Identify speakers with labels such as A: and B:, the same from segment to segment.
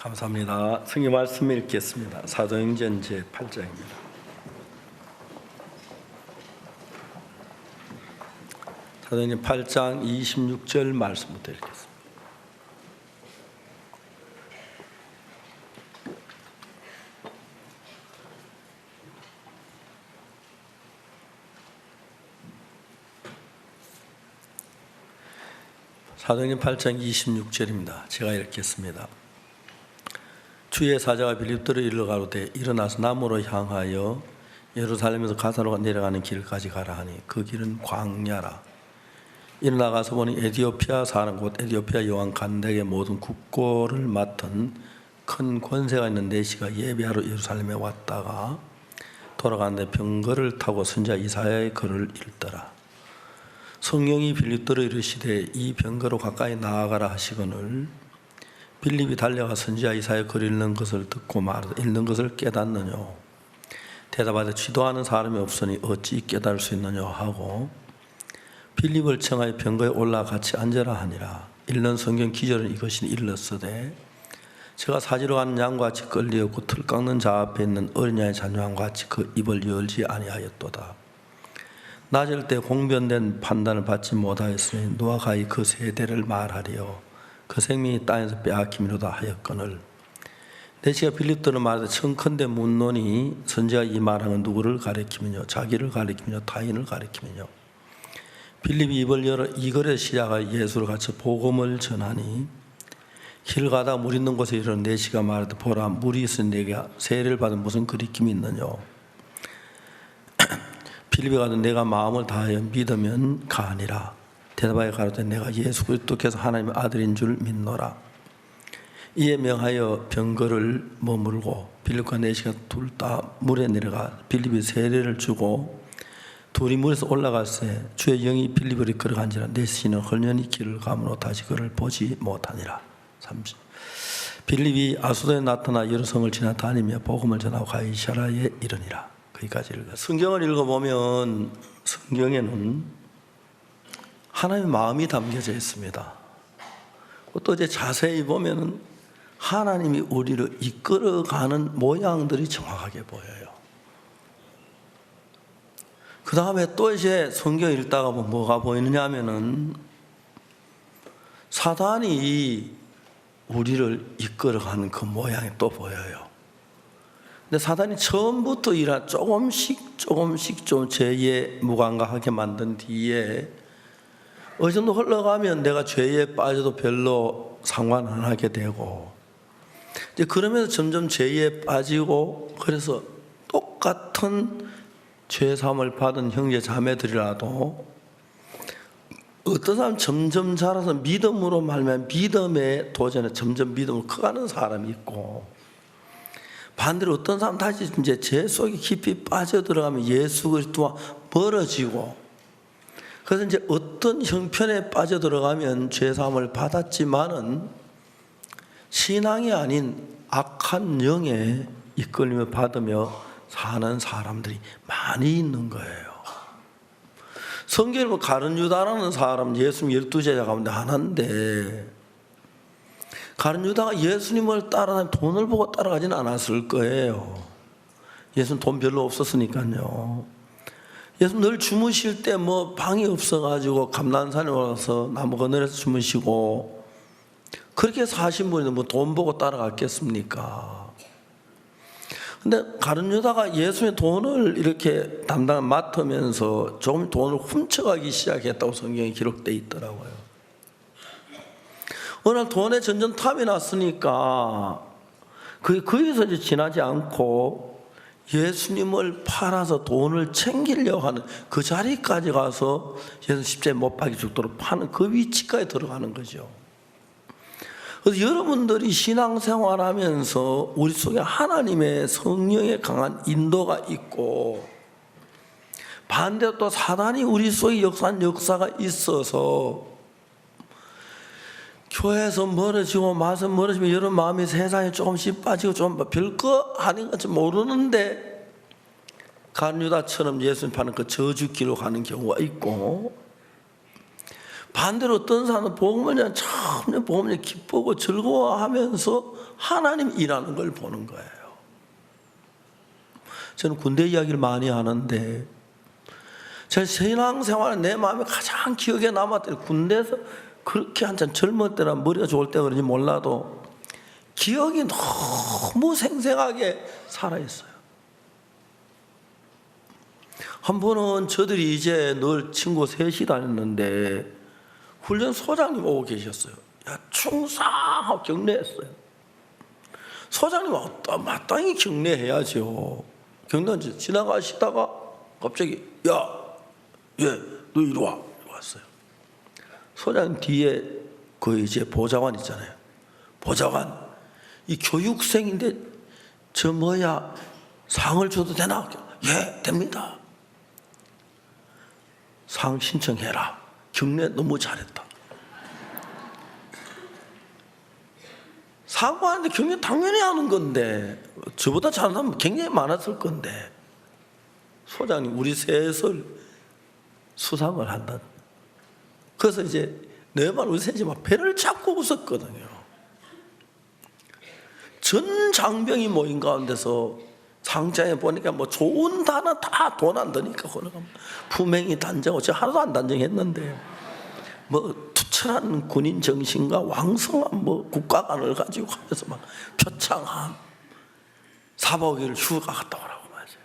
A: 감사합니다. 성경 말씀 읽겠습니다. 사도행전 제8장입니다. 사도행전 8장 26절 말씀부터 읽겠습니다. 사도행전 8장 26절입니다. 제가 읽겠습니다. 주의 사자가 빌립도로 이르러가로되 일어나서 남으로 향하여 예루살렘에서 가사로 내려가는 길까지 가라 하니 그 길은 광야라. 일어나가서 보니 에디오피아 사람 곧 에디오피아 여왕 간다의 모든 국고를 맡은 큰 권세가 있는 내시가 예배하러 예루살렘에 왔다가 돌아가는데 병거를 타고 선지자 이사야의 글을 읽더라. 성령이 빌립도로 이르시되 이 병거로 가까이 나아가라 하시거늘 빌립이 달려가 선지자 이사야 글 읽는 것을 듣고 말하되 읽는 것을 깨닫느냐. 대답하되 지도하는 사람이 없으니 어찌 깨달을 수 있느냐 하고 빌립을 청하여 병거에 올라 같이 앉으라 하니라. 읽는 성경 기절은 이것이 일렀으되 제가 사지로 가는 양과 같이 끌리었고 틀 깎는 자 앞에 있는 어린양의 잔류함과 같이 그 입을 열지 아니하였도다. 낮을 때 공변된 판단을 받지 못하였으니 누가 가히 그 세대를 말하리요. 그 생명이 땅에서 빼앗김이로다 하였거늘 내시가 빌립도로 말하되 청컨대 묻노니 선지자가 이 말하는 누구를 가리키면요 자기를 가리키면요 타인을 가리키면요. 빌립이 입을 열어 이거래 시작하여 예수를 같이 복음을 전하니 길 가다가 물 있는 곳에 이르러 내시가 말하되 보라 물이 있으니 내가 세례를 받은 무슨 그리낌이 있느냐. 빌립이 가되 내가 마음을 다하여 믿으면 가니라. 대답하여 가로되 내가 예수 그리스도께서 하나님의 아들인 줄 믿노라. 이에 명하여 병거를 머물고 빌립과 내시가 둘 다 물에 내려가 빌립이 세례를 주고 둘이 물에서 올라갈새 주의 영이 빌립을 이끌어간지라 내시는 헐련히 길을 가므로 다시 그를 보지 못하니라. 30. 빌립이 아수도에 나타나 여러 성을 지나 다니며 복음을 전하고 가이사라에 이르니라. 거기까지 읽어. 성경을 읽어보면 성경에는 하나님의 마음이 담겨져 있습니다. 또 이제 자세히 보면은 하나님이 우리를 이끌어가는 모양들이 정확하게 보여요. 그 다음에 또 이제 성경 읽다가 뭐가 보이느냐 하면은 사단이 우리를 이끌어가는 그 모양이 또 보여요. 근데 사단이 처음부터 조금씩 좀 죄에 무감각하게 만든 뒤에 어느 정도 흘러가면 내가 죄에 빠져도 별로 상관 안 하게 되고 이제 그러면서 점점 죄에 빠지고 그래서 똑같은 죄사함을 받은 형제 자매들이라도 어떤 사람 점점 자라서 믿음으로 말하면 믿음의 도전에 점점 믿음으로 커가는 사람이 있고 반대로 어떤 사람 다시 이제 죄 속에 깊이 빠져들어가면 예수 그리스도와 멀어지고 그래서 이제 어떤 형편에 빠져들어가면 죄사함을 받았지만은 신앙이 아닌 악한 영에 이끌림을 받으며 사는 사람들이 많이 있는 거예요. 성경에 보면 가룟 유다라는 사람 예수님 12제자 가운데 하나인데 가룟 유다가 예수님을 따라다니 돈을 보고 따라가지는 않았을 거예요. 예수님 돈 별로 없었으니까요. 예수님 늘 주무실 때 뭐 방이 없어가지고 감난산에 와서 나무 그늘에서 주무시고 그렇게 사신 분이 뭐 돈 보고 따라갔겠습니까? 근데 가룟 유다가 예수님의 돈을 이렇게 맡으면서 조금 돈을 훔쳐가기 시작했다고 성경에 기록되어 있더라고요. 어느 날 돈에 전전탐이 났으니까 거기서 이제 지나지 않고 예수님을 팔아서 돈을 챙기려고 하는 그 자리까지 가서 예수 십자가에 못 박혀 죽도록 파는 그 위치까지 들어가는 거죠. 그래서 여러분들이 신앙생활하면서 우리 속에 하나님의 성령의 강한 인도가 있고 반대로 또 사단이 우리 속에 역사한 역사가 있어서 교회에서 멀어지고 마서 멀어지면 여러분 마음이 세상에 조금씩 빠지고 좀 별거 아닌 건지 모르는데 가룟 유다처럼 예수님 파는 그 저주길로 가는 경우가 있고 반대로 어떤 사람은 복음을 참 복음을 기쁘고 즐거워하면서 하나님 일하는 걸 보는 거예요. 저는 군대 이야기를 많이 하는데 제 신앙생활에 내 마음에 가장 기억에 남았던 군대에서 그렇게 한참 젊을 때나 머리가 좋을 때 그런지 몰라도 기억이 너무 생생하게 살아있어요. 한 번은 저들이 이제 늘 친구 셋이 다녔는데 훈련 소장님 오고 계셨어요. 야, 충성하고 격려했어요. 소장님 마땅히 격려해야죠. 격려한 지나가시다가 갑자기 야, 너 이리 와. 이리 왔어요. 소장님 뒤에 그 이제 보좌관 있잖아요. 보좌관, 이 교육생인데 저 뭐야 상을 줘도 되나? 예, 됩니다. 상 신청해라. 격려 너무 잘했다. 사과하는데 격려 당연히 하는 건데 저보다 잘하는 사람 굉장히 많았을 건데 소장님 우리 셋을 수상을 한다. 그래서 이제 내 말 웃으지 마. 배를 잡고 웃었거든요. 전 장병이 모인 가운데서 상장에 보니까 뭐 좋은 단어 다 돈 안 드니까 품행이 단정하고 제가 하나도 안 단정했는데 뭐 투철한 군인 정신과 왕성한 뭐 국가관을 가지고 하면서 막 표창함 4박 5일 휴가 갔다 오라고 말이죠.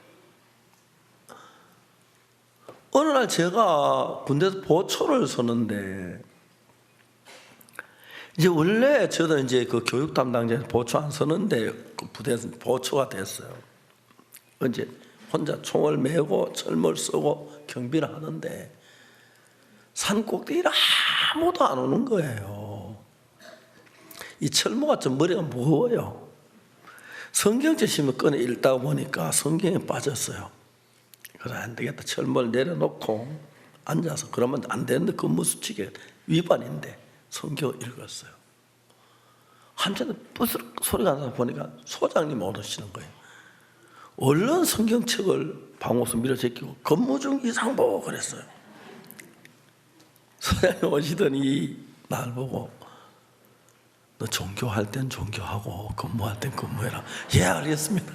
A: 어느 날 제가 군대에서 보초를 서는데 이제 원래 저도 이제 그 교육 담당자에서 보초 안 서는데 그 부대에서 보초가 됐어요. 이제 혼자 총을 메고 철모를 쏘고 경비를 하는데 산 꼭대기를 아무도 안 오는 거예요. 이 철모가 좀 머리가 무거워요. 성경책 심을 꺼내 읽다 보니까 성경에 빠졌어요. 그래 안 되겠다. 철모를 내려놓고 앉아서 그러면 안 되는데 근무수칙에 위반인데 성경을 읽었어요. 한참 뿌스럭 소리가 나서 보니까 소장님 오르시는 거예요. 얼른 성경책을 방옥에서 밀어 제끼고 근무 중 이상 보고 그랬어요. 소장님 오시더니 날 보고 너 종교할 땐 종교하고 근무할 땐 근무해라. 예, 알겠습니다.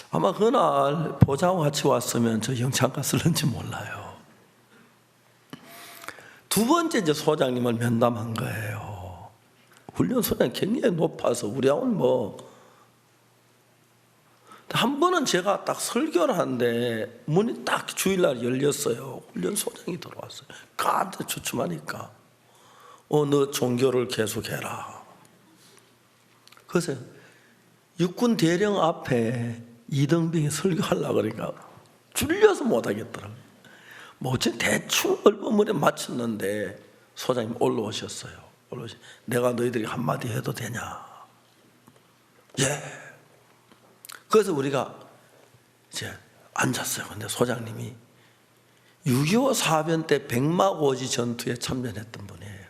A: 아마 그날 보좌하고 같이 왔으면 저 영창 갔을는지 몰라요. 두 번째 이제 소장님을 면담한 거예요. 훈련 소장이 굉장히 높아서 우리하고는 뭐 한 번은 제가 딱 설교를 하는데 문이 딱 주일날 열렸어요. 훈련 소장이 들어왔어요. 깜짝 주춤하니까 너 종교를 계속해라. 그래서 육군 대령 앞에 이등병이 설교하려고 그러니까 줄려서 못하겠더라고요. 뭐 어쨌든 대충 얼버무려 마쳤는데 소장님 올라오셨어요. 내가 너희들이 한마디 해도 되냐? 예. 그래서 우리가 이제 앉았어요. 근데 소장님이 6.25 사변 때 백마고지 전투에 참전했던 분이에요.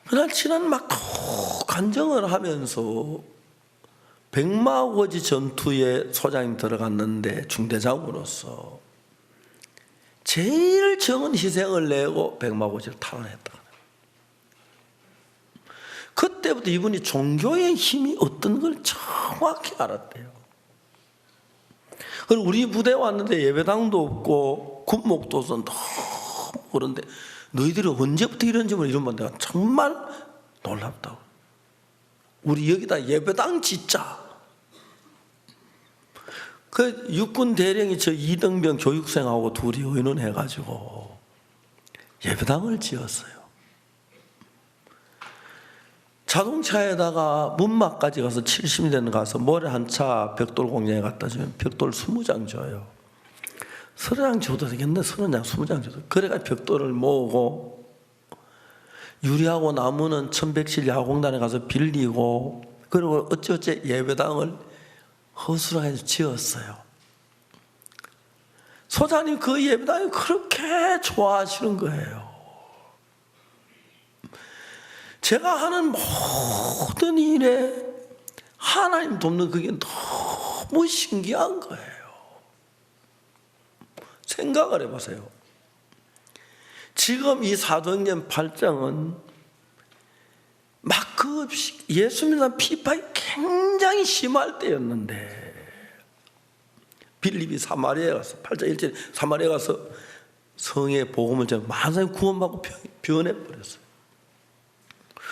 A: 그날 지난 막 간정을 하면서 백마고지 전투에 소장님 들어갔는데 중대장으로서 제일 적은 희생을 내고 백마고지를 탈환했다. 그때부터 이분이 종교의 힘이 어떤 걸 정확히 알았대요. 그리고 우리 부대에 왔는데 예배당도 없고 군목도 없어 너무 그런데 너희들이 언제부터 이런지 이러면 내가 정말 놀랍다고. 우리 여기다 예배당 짓자. 그 육군 대령이 저 이등병 교육생하고 둘이 의논해가지고 예배당을 지었어요. 자동차에다가 문막까지 가서 70년 가서 모래 한 차 벽돌 공장에 갖다 주면 벽돌 20장 줘요. 30장 줘도 되겠네. 30장, 20장 줘도. 그래가 벽돌을 모으고 유리하고 나무는 천백실 야공단에 가서 빌리고 그리고 어찌어찌 예배당을 허술하게 지었어요. 소장님 그 예배당이 그렇게 좋아하시는 거예요. 제가 하는 모든 일에 하나님 돕는 그게 너무 신기한 거예요. 생각을 해보세요. 지금 이 사도행전 8장은 막 그 예수 믿는 비판이 굉장히 심할 때였는데, 빌립이 사마리아에 가서 8장 1절에 사마리아에 가서 성의 복음을 전하고 많은 사람이 구원받고 변해버렸어요.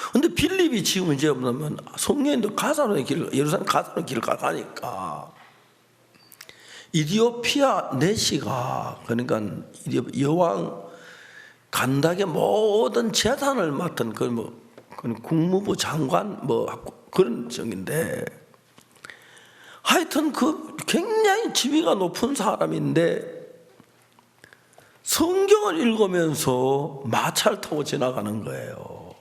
A: 그런데 빌립이 지금 이제 뭐냐면 성령님도 가사로의 길을, 예루살렘 가사로의 길을 가니까 이디오피아 내시가, 그러니까 여왕 간닥의 모든 재산을 맡은 그 국무부 장관 그런 정인데, 하여튼 그 굉장히 지위가 높은 사람인데 성경을 읽으면서 마차를 타고 지나가는 거예요.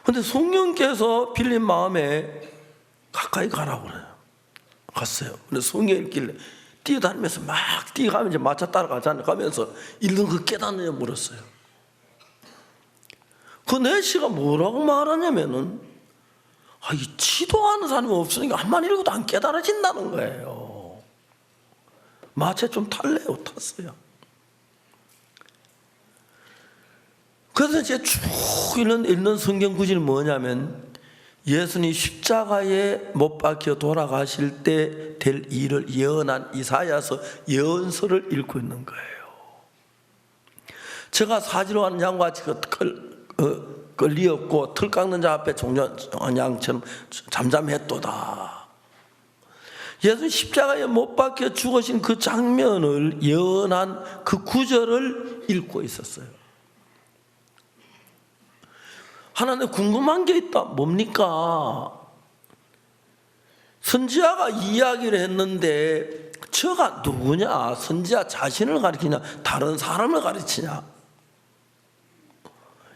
A: 그런데 성령께서 빌립 마음에 가까이 가라고 그래요. 갔어요. 근데 성경 읽길래 뛰어다니면서 막 뛰어가면서 마차 따라가잖아요. 가면서 읽는 거 깨닫느냐 물었어요. 그 내시가 뭐라고 말하냐면은, 이 지도하는 사람이 없으니까 한만 읽어도 안 깨달아진다는 거예요. 마차 좀 탈래요? 탔어요. 그래서 이제 쭉 읽는 성경 구절이 뭐냐면, 예수님 십자가에 못 박혀 돌아가실 때 될 일을 예언한 이사야서 예언서를 읽고 있는 거예요. 제가 사지로 하는 양같이 끌리었고 틀 깎는 자 앞에 종려한 양처럼 잠잠했도다. 예수님 십자가에 못 박혀 죽으신 그 장면을 예언한 그 구절을 읽고 있었어요. 하나님 궁금한 게 있다. 뭡니까? 선지자가 이야기를 했는데 저가 누구냐? 선지자 자신을 가리키냐? 다른 사람을 가르치냐?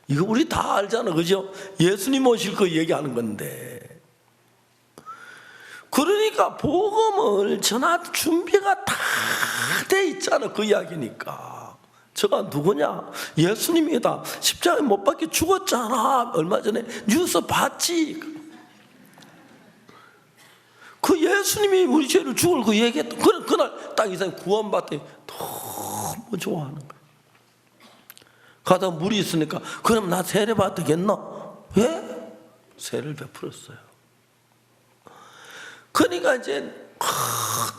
A: 이거 우리 다 알잖아, 그죠? 예수님 오실 거 얘기하는 건데. 그러니까 복음을 전할 준비가 다 돼 있잖아, 그 이야기니까. 저가 누구냐? 예수님이다. 십자가에 못 박혀 죽었잖아. 얼마 전에 뉴스 봤지? 그 예수님이 우리 죄를 죽을 그 얘기했던 그날 딱 이 사람이 구원받더니 너무 좋아하는 거야. 가다 물이 있으니까 그럼 나 세례 받겠나? 왜? 세례를 베풀었어요. 그러니까 이제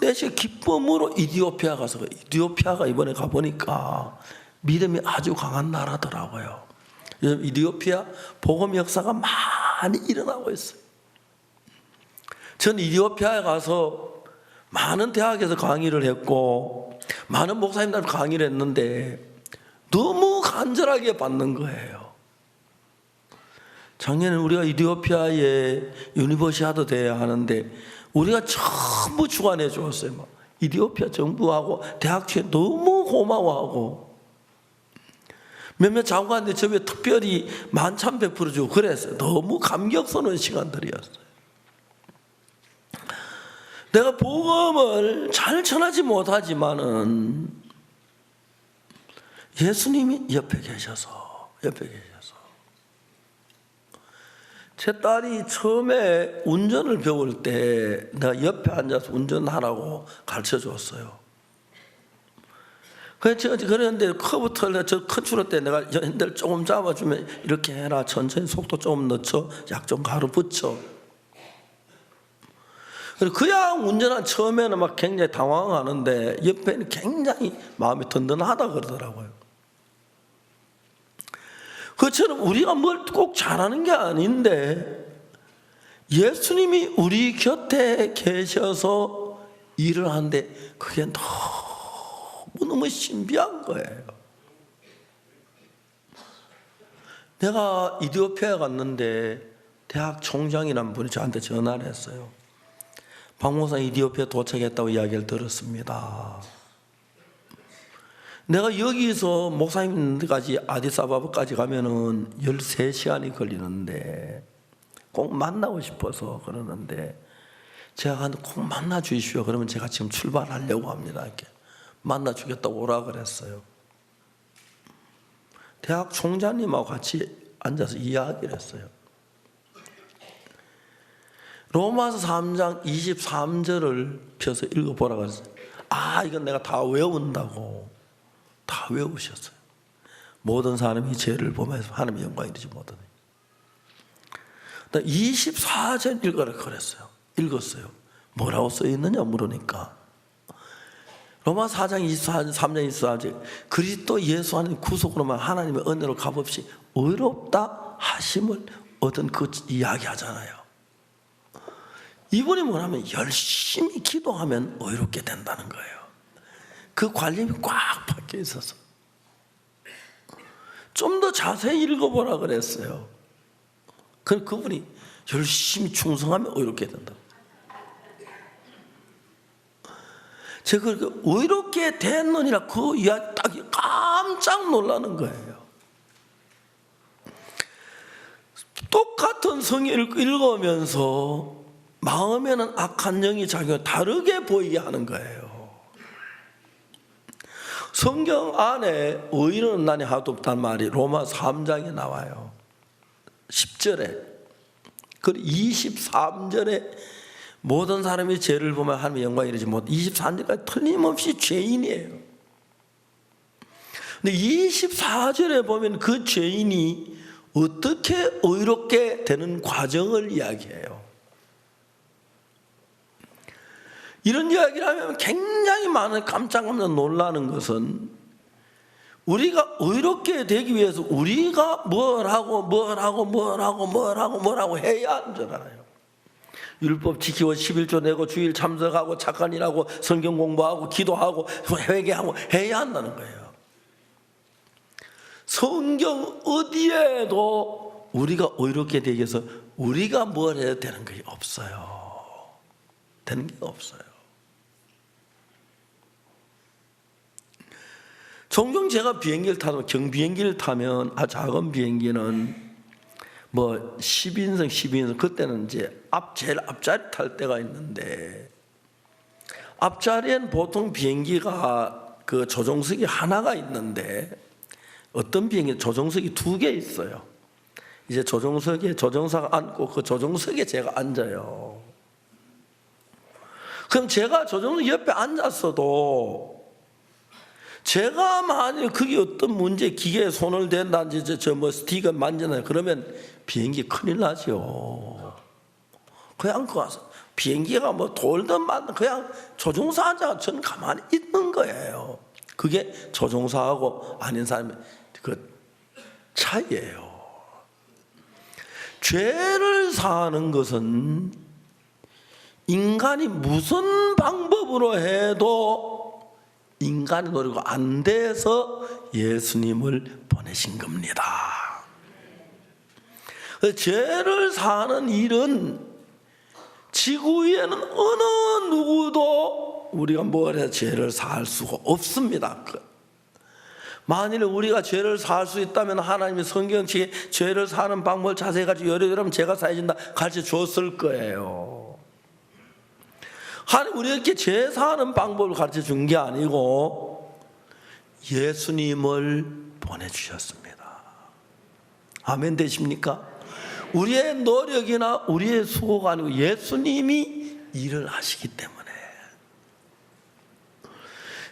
A: 내시 기쁨으로 이디오피아 가서, 이디오피아가 이번에 가보니까 믿음이 아주 강한 나라더라고요. 이디오피아 복음 역사가 많이 일어나고 있어요. 전 이디오피아에 가서 많은 대학에서 강의를 했고 많은 목사님들 강의를 했는데 너무 간절하게 받는 거예요. 작년에 우리가 이디오피아에 유니버시아드 대회 하는데 우리가 전부 주관해 주었어요. 이디오피아 정부하고 대학 측에 너무 고마워하고 몇몇 장관들 저에 특별히 만찬 베풀어주고 그랬어요. 너무 감격스러운 시간들이었어요. 내가 복음을 잘 전하지 못하지만은 예수님이 옆에 계셔서 제 딸이 처음에 운전을 배울 때 내가 옆에 앉아서 운전하라고 가르쳐 줬어요. 그런데 커브터 저 컨트롤 때 내가 핸들 조금 잡아주면 이렇게 해라, 천천히 속도 조금 늦춰, 약 좀 가로 붙여. 그냥 운전한 처음에는 막 굉장히 당황하는데 옆에는 굉장히 마음이 든든하다 그러더라고요. 그처럼 우리가 뭘 꼭 잘하는 게 아닌데 예수님이 우리 곁에 계셔서 일을 하는데 그게 너무 신비한 거예요. 내가 이디오피아에 갔는데 대학 총장이라는 분이 저한테 전화를 했어요. 박 목사 이디오피아 도착했다고 이야기를 들었습니다. 내가 여기서 목사님까지 아디스아바바까지 가면은 13시간이 걸리는데 꼭 만나고 싶어서 그러는데 제가 꼭 만나 주십시오. 그러면 제가 지금 출발하려고 합니다. 이렇게 만나 주겠다고 오라 그랬어요. 대학 총장님하고 같이 앉아서 이야기를 했어요. 로마서 3장 23절을 펴서 읽어보라고 했어요. 이건 내가 다 외운다고 다 외우셨어요. 모든 사람이 죄를 보면서 하나님의 영광이 되지 못하니. 24절 읽으라 그랬어요. 읽었어요. 뭐라고 써있느냐 물으니까 로마 4장 24절 3장 24절 그리스도 예수 안에 구속으로만 하나님의 은혜로 값없이 의롭다 하심을 얻은 그 이야기 하잖아요. 이분이 뭐냐면 열심히 기도하면 의롭게 된다는 거예요. 그 관념이 꽉 박혀 있어서 좀 더 자세히 읽어보라 그랬어요. 그분이 열심히 충성하면 의롭게 된다. 제가 의롭게 됐느니라 그 이야기 딱 깜짝 놀라는 거예요. 똑같은 성경을 읽으면서 마음에는 악한 영이 작용해 다르게 보이게 하는 거예요. 성경 안에 의인은 난이 하나도 없다는 말이 로마 3장에 나와요. 10절에 그리고 23절에 모든 사람이 죄를 보면 하나님의 영광이 이르지 못 23절까지 틀림없이 죄인이에요. 근데 24절에 보면 그 죄인이 어떻게 의롭게 되는 과정을 이야기해요. 이런 이야기를 하면 굉장히 많은 깜짝 놀라는 것은 우리가 의롭게 되기 위해서 우리가 뭘 하고 해야 하는 줄 알아요. 율법 지키고 11조 내고 주일 참석하고 착한 일하고 성경 공부하고 기도하고 회개하고 해야 한다는 거예요. 성경 어디에도 우리가 의롭게 되기 위해서 우리가 뭘 해야 되는 게 없어요. 되는 게 없어요. 종종 제가 비행기를 타면 경비행기를 타면 작은 비행기는 뭐 10인승 12인승 그때는 이제 제일 앞자리 탈 때가 있는데 앞자리엔 보통 비행기가 그 조종석이 하나가 있는데 어떤 비행기 조종석이 2개 있어요. 이제 조종석에 조종사가 앉고 그 조종석에 제가 앉아요. 그럼 제가 조종석 옆에 앉았어도 제가 만약 그게 어떤 문제 기계에 손을 댄다든지 스티커 만지나 그러면 비행기 큰일 나죠. 그냥 비행기가 뭐 돌든 말든 그냥 조종사 앉아서 저는 가만히 있는 거예요. 그게 조종사하고 아닌 사람의 그 차이예요. 죄를 사하는 것은 인간이 무슨 방법으로 해도 인간의 노력이 안 돼서 예수님을 보내신 겁니다. 죄를 사는 일은 지구 위에는 어느 누구도 우리가 뭘 해서 죄를 사할 수가 없습니다. 만일 우리가 죄를 사할 수 있다면 하나님이 성경책에 죄를 사는 방법을 자세히 가지고 여러분 죄가 사해진다 가르쳐 줬을 거예요. 하나님 우리에게 죄 사하는 방법을 가르쳐 준 게 아니고 예수님을 보내주셨습니다. 아멘 되십니까? 우리의 노력이나 우리의 수고가 아니고 예수님이 일을 하시기 때문에.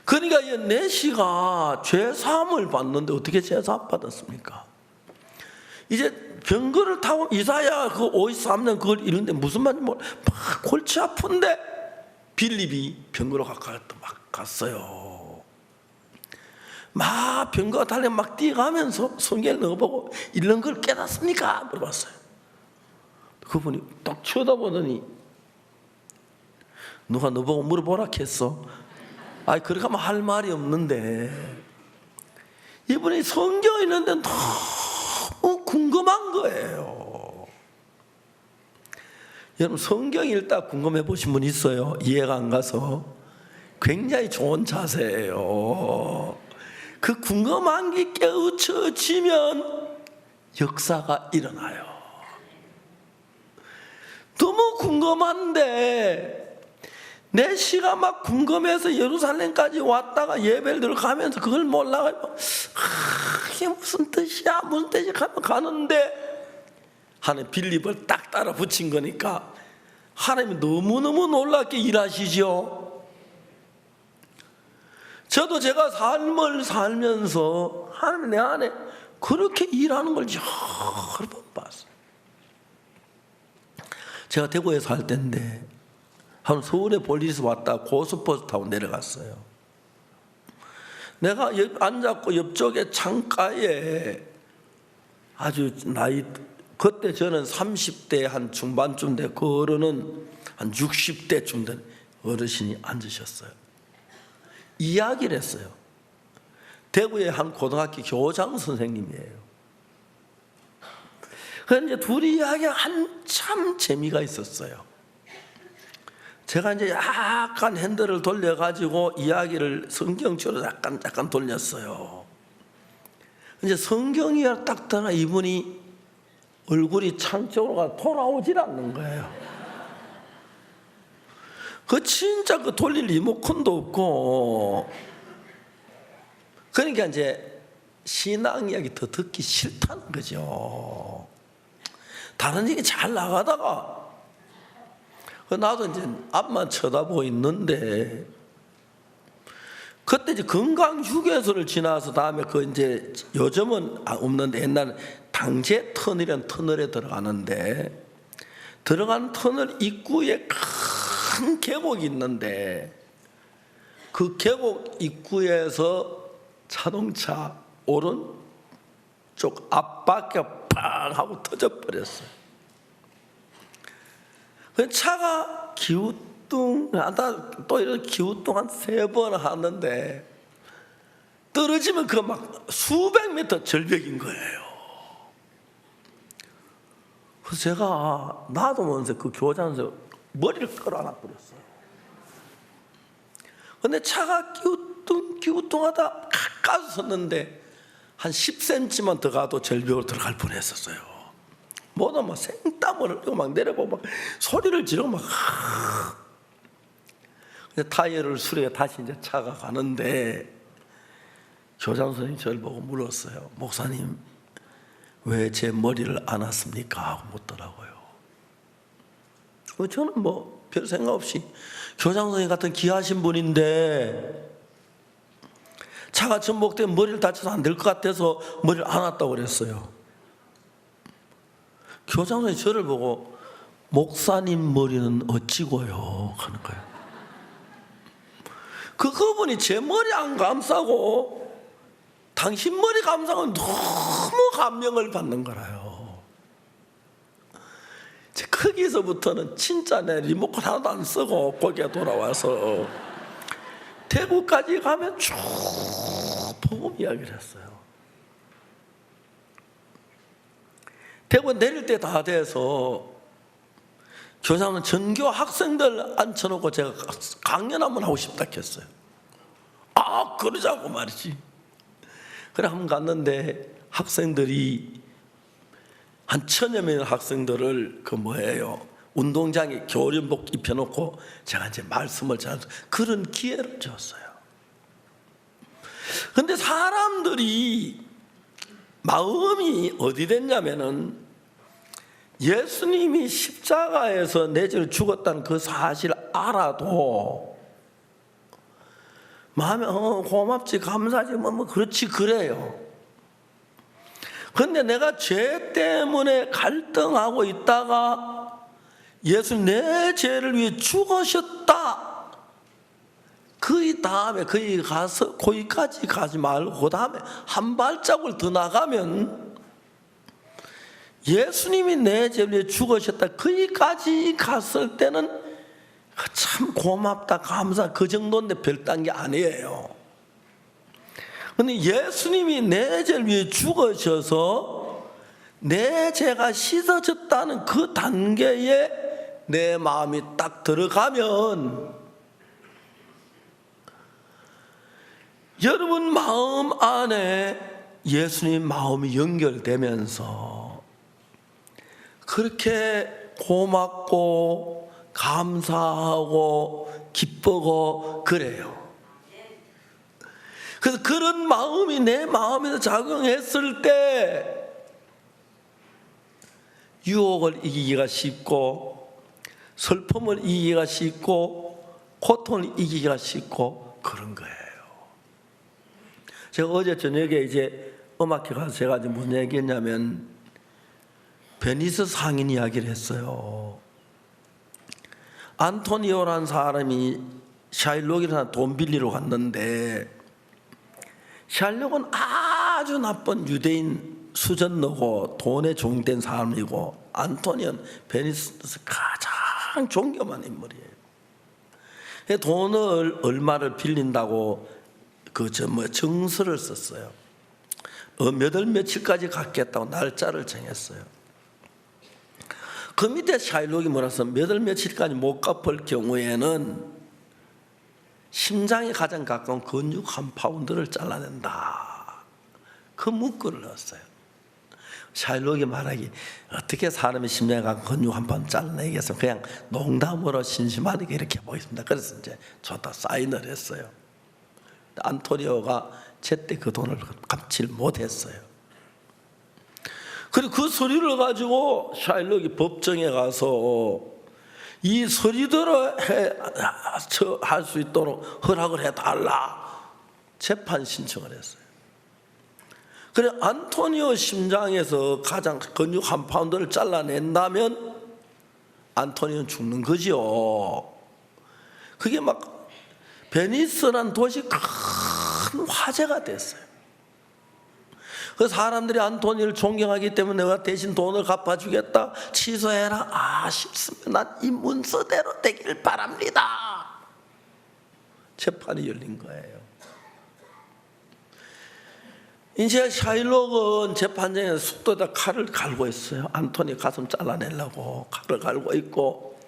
A: 그러니까 이 내시가 죄 사함을 받는데 어떻게 죄 사함 받았습니까? 이제 병거를 타고 이사야 그 53년 그걸 이루는데 무슨 말인지 막 골치 아픈데 빌립이 병거로 가까이 막 갔어요. 막 병거가 달려 막 뛰어가면서 성경을 넣어보고 이런 걸 깨닫습니까? 물어봤어요. 그분이 딱 쳐다보더니 누가 너보고 물어보라 했어? 그렇게 하면 할 말이 없는데 이분이 성경에 있는데 너무 궁금한 거예요. 여러분 성경 읽다 궁금해 보신 분 있어요? 이해가 안 가서 굉장히 좋은 자세예요. 그 궁금한 게 깨우쳐지면 역사가 일어나요. 너무 궁금한데 내 시가 막 궁금해서 예루살렘까지 왔다가 예배를 들어가면서 그걸 몰라가지고 이게 무슨 뜻이야 무슨 뜻이야 하면 가는데 하나님 빌립을 딱 따라 붙인 거니까 하나님이 너무너무 놀랍게 일하시죠. 저도 제가 삶을 살면서 하나님 내 안에 그렇게 일하는 걸 여러 번 봤어요. 제가 대구에 살 때인데 한 서울에 볼일에서 왔다 고속버스 타고 내려갔어요. 내가 앉았고 옆쪽에 창가에 아주 나이, 그때 저는 30대 한 중반쯤 돼, 그 어른은 한 60대쯤 된 어르신이 앉으셨어요. 이야기를 했어요. 대구의 한 고등학교 교장 선생님이에요. 그런데 둘이 이야기가 한참 재미가 있었어요. 제가 이제 약간 핸들을 돌려가지고 이야기를 성경처럼 약간 돌렸어요. 이제 성경이 딱 떠나 이분이 얼굴이 창쪽으로 돌아오질 않는 거예요. 그 진짜 그 돌릴 리모컨도 없고, 그러니까 이제 신앙 이야기 더 듣기 싫다는 거죠. 다른 얘기 잘 나가다가 나도 이제 앞만 쳐다보고 있는데, 그때 이제 건강휴게소를 지나서 다음에 그 이제 요즘은 없는데 옛날에 당제 터널이라는 터널에 들어가는데, 들어간 터널 입구에 큰 계곡이 있는데 그 계곡 입구에서 자동차 오른쪽 앞바퀴가 팡 하고 터져버렸어요. 그 차가 기우뚱하다 또 이런 기우뚱 한 3번 하는데 떨어지면 그 막 수백 미터 절벽인 거예요. 그래서 제가 나도 모르면서 그 교장에서 머리를 끌어안아 버렸어요. 근데 차가 기우뚱하다 가까이 섰는데 한 10cm만 더 가도 절벽으로 들어갈 뻔했었어요. 모두 막 생땀을 흘리고 막 내려보고 막 소리를 지르고 막. 타이어를 수리해 다시 이제 차가 가는데 교장 선생님이 저를 보고 물었어요. 목사님, 왜 제 머리를 안았습니까? 하고 묻더라고요. 저는 뭐 별 생각 없이 교장 선생님 같은 귀하신 분인데 차가 전복되면 머리를 다쳐서 안 될 것 같아서 머리를 안았다고 그랬어요. 교장 선생님이 저를 보고 목사님 머리는 어찌고요? 하는 거예요. 그분이 제 머리 안 감싸고 당신 머리 감싸고 너무 감명을 받는 거라요. 거기서부터는 진짜 내 리모컨 하나도 안 쓰고 거기에 돌아와서 대구까지 가면 쭉 복음 이야기를 했어요. 대구 내릴 때 다 돼서 교장은 전교 학생들 앉혀놓고 제가 강연 한번 하고 싶다 했어요. 아, 그러자고 말이지. 그래 한번 갔는데 학생들이 한 1000여 명의 학생들을 그 뭐예요, 운동장에 교련복 입혀놓고 제가 이제 말씀을 전하는 그런 기회를 줬어요. 근데 사람들이 마음이 어디 됐냐면은 예수님이 십자가에서 내 죄를 죽었다는 그 사실을 알아도 마음에 고맙지 감사하지 뭐 그렇지 그래요. 근데 내가 죄 때문에 갈등하고 있다가 예수님 내 죄를 위해 죽으셨다, 그 다음에 거기까지 가지 말고 그 다음에 한 발자국을 더 나가면 예수님이 내 죄를 위해 죽으셨다, 거기까지 갔을 때는 참 고맙다 감사 그 정도인데 별 딴 게 아니에요. 근데 예수님이 내 죄를 위해 죽으셔서 내 죄가 씻어졌다는 그 단계에 내 마음이 딱 들어가면 여러분 마음 안에 예수님 마음이 연결되면서 그렇게 고맙고 감사하고 기쁘고 그래요. 그래서 그런 마음이 내 마음에서 작용했을 때 유혹을 이기기가 쉽고 슬픔을 이기기가 쉽고 고통을 이기기가 쉽고 그런 거예요. 제가 어제 저녁에 이제 음악회 가서 제가 이제 무슨 얘기했냐면 베니스 상인 이야기를 했어요. 안토니오라는 사람이 샤일록이라는 돈 빌리러 갔는데 샤일록은 아주 나쁜 유대인 수전너고 돈에 종된 사람이고 안토니오는 베니스에서 가장 존경한 인물이에요. 돈을 얼마를 빌린다고 정서를 썼어요. 몇 월 며칠까지 갚겠다고 날짜를 정했어요. 그 밑에 샤일록이 뭐라서 몇 월 며칠까지 못 갚을 경우에는 심장에 가장 가까운 근육 1파운드를 잘라낸다. 그 문구를 넣었어요. 샤일록이 말하기 어떻게 사람의 심장에 가까운 근육 1파운드 잘라내겠어? 그냥 농담으로 심심하게 이렇게 보겠습니다. 그래서 이제 좋다 사인을 했어요. 안토니오가 제때 그 돈을 갚질 못했어요. 그리고 그 서류를 가지고 샤일록이 법정에 가서 이 서류대로 할 수 있도록 허락을 해달라 재판 신청을 했어요. 그래 안토니오 심장에서 가장 근육 1파운드를 잘라낸다면 안토니오는 죽는 거죠. 그게 막 베니스라는 도시 큰 화제가 됐어요. 그 사람들이 안토니오를 존경하기 때문에 내가 대신 돈을 갚아주겠다. 취소해라. 아 싫습니다. 난 이 문서대로 되길 바랍니다. 재판이 열린 거예요. 이제 샤일록은 재판장에서 숙도에다 칼을 갈고 있어요. 안토니오 가슴 잘라내려고 칼을 갈고 있고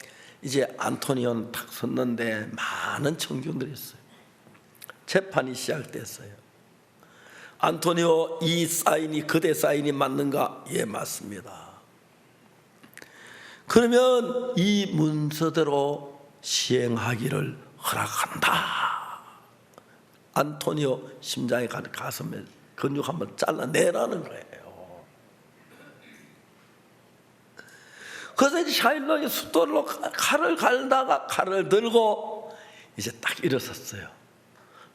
A: 이제 안토니오는 탁 섰는데 많은 청중들이 있어요. 재판이 시작됐어요. 안토니오 이 사인이 그대 사인이 맞는가? 예 맞습니다. 그러면 이 문서대로 시행하기를 허락한다. 안토니오 심장에 가는 가슴에 근육 한번 잘라내라는 거예요. 그래서 이제 샤일록이 숫돌로 칼을 갈다가 칼을 들고 이제 딱 일어섰어요.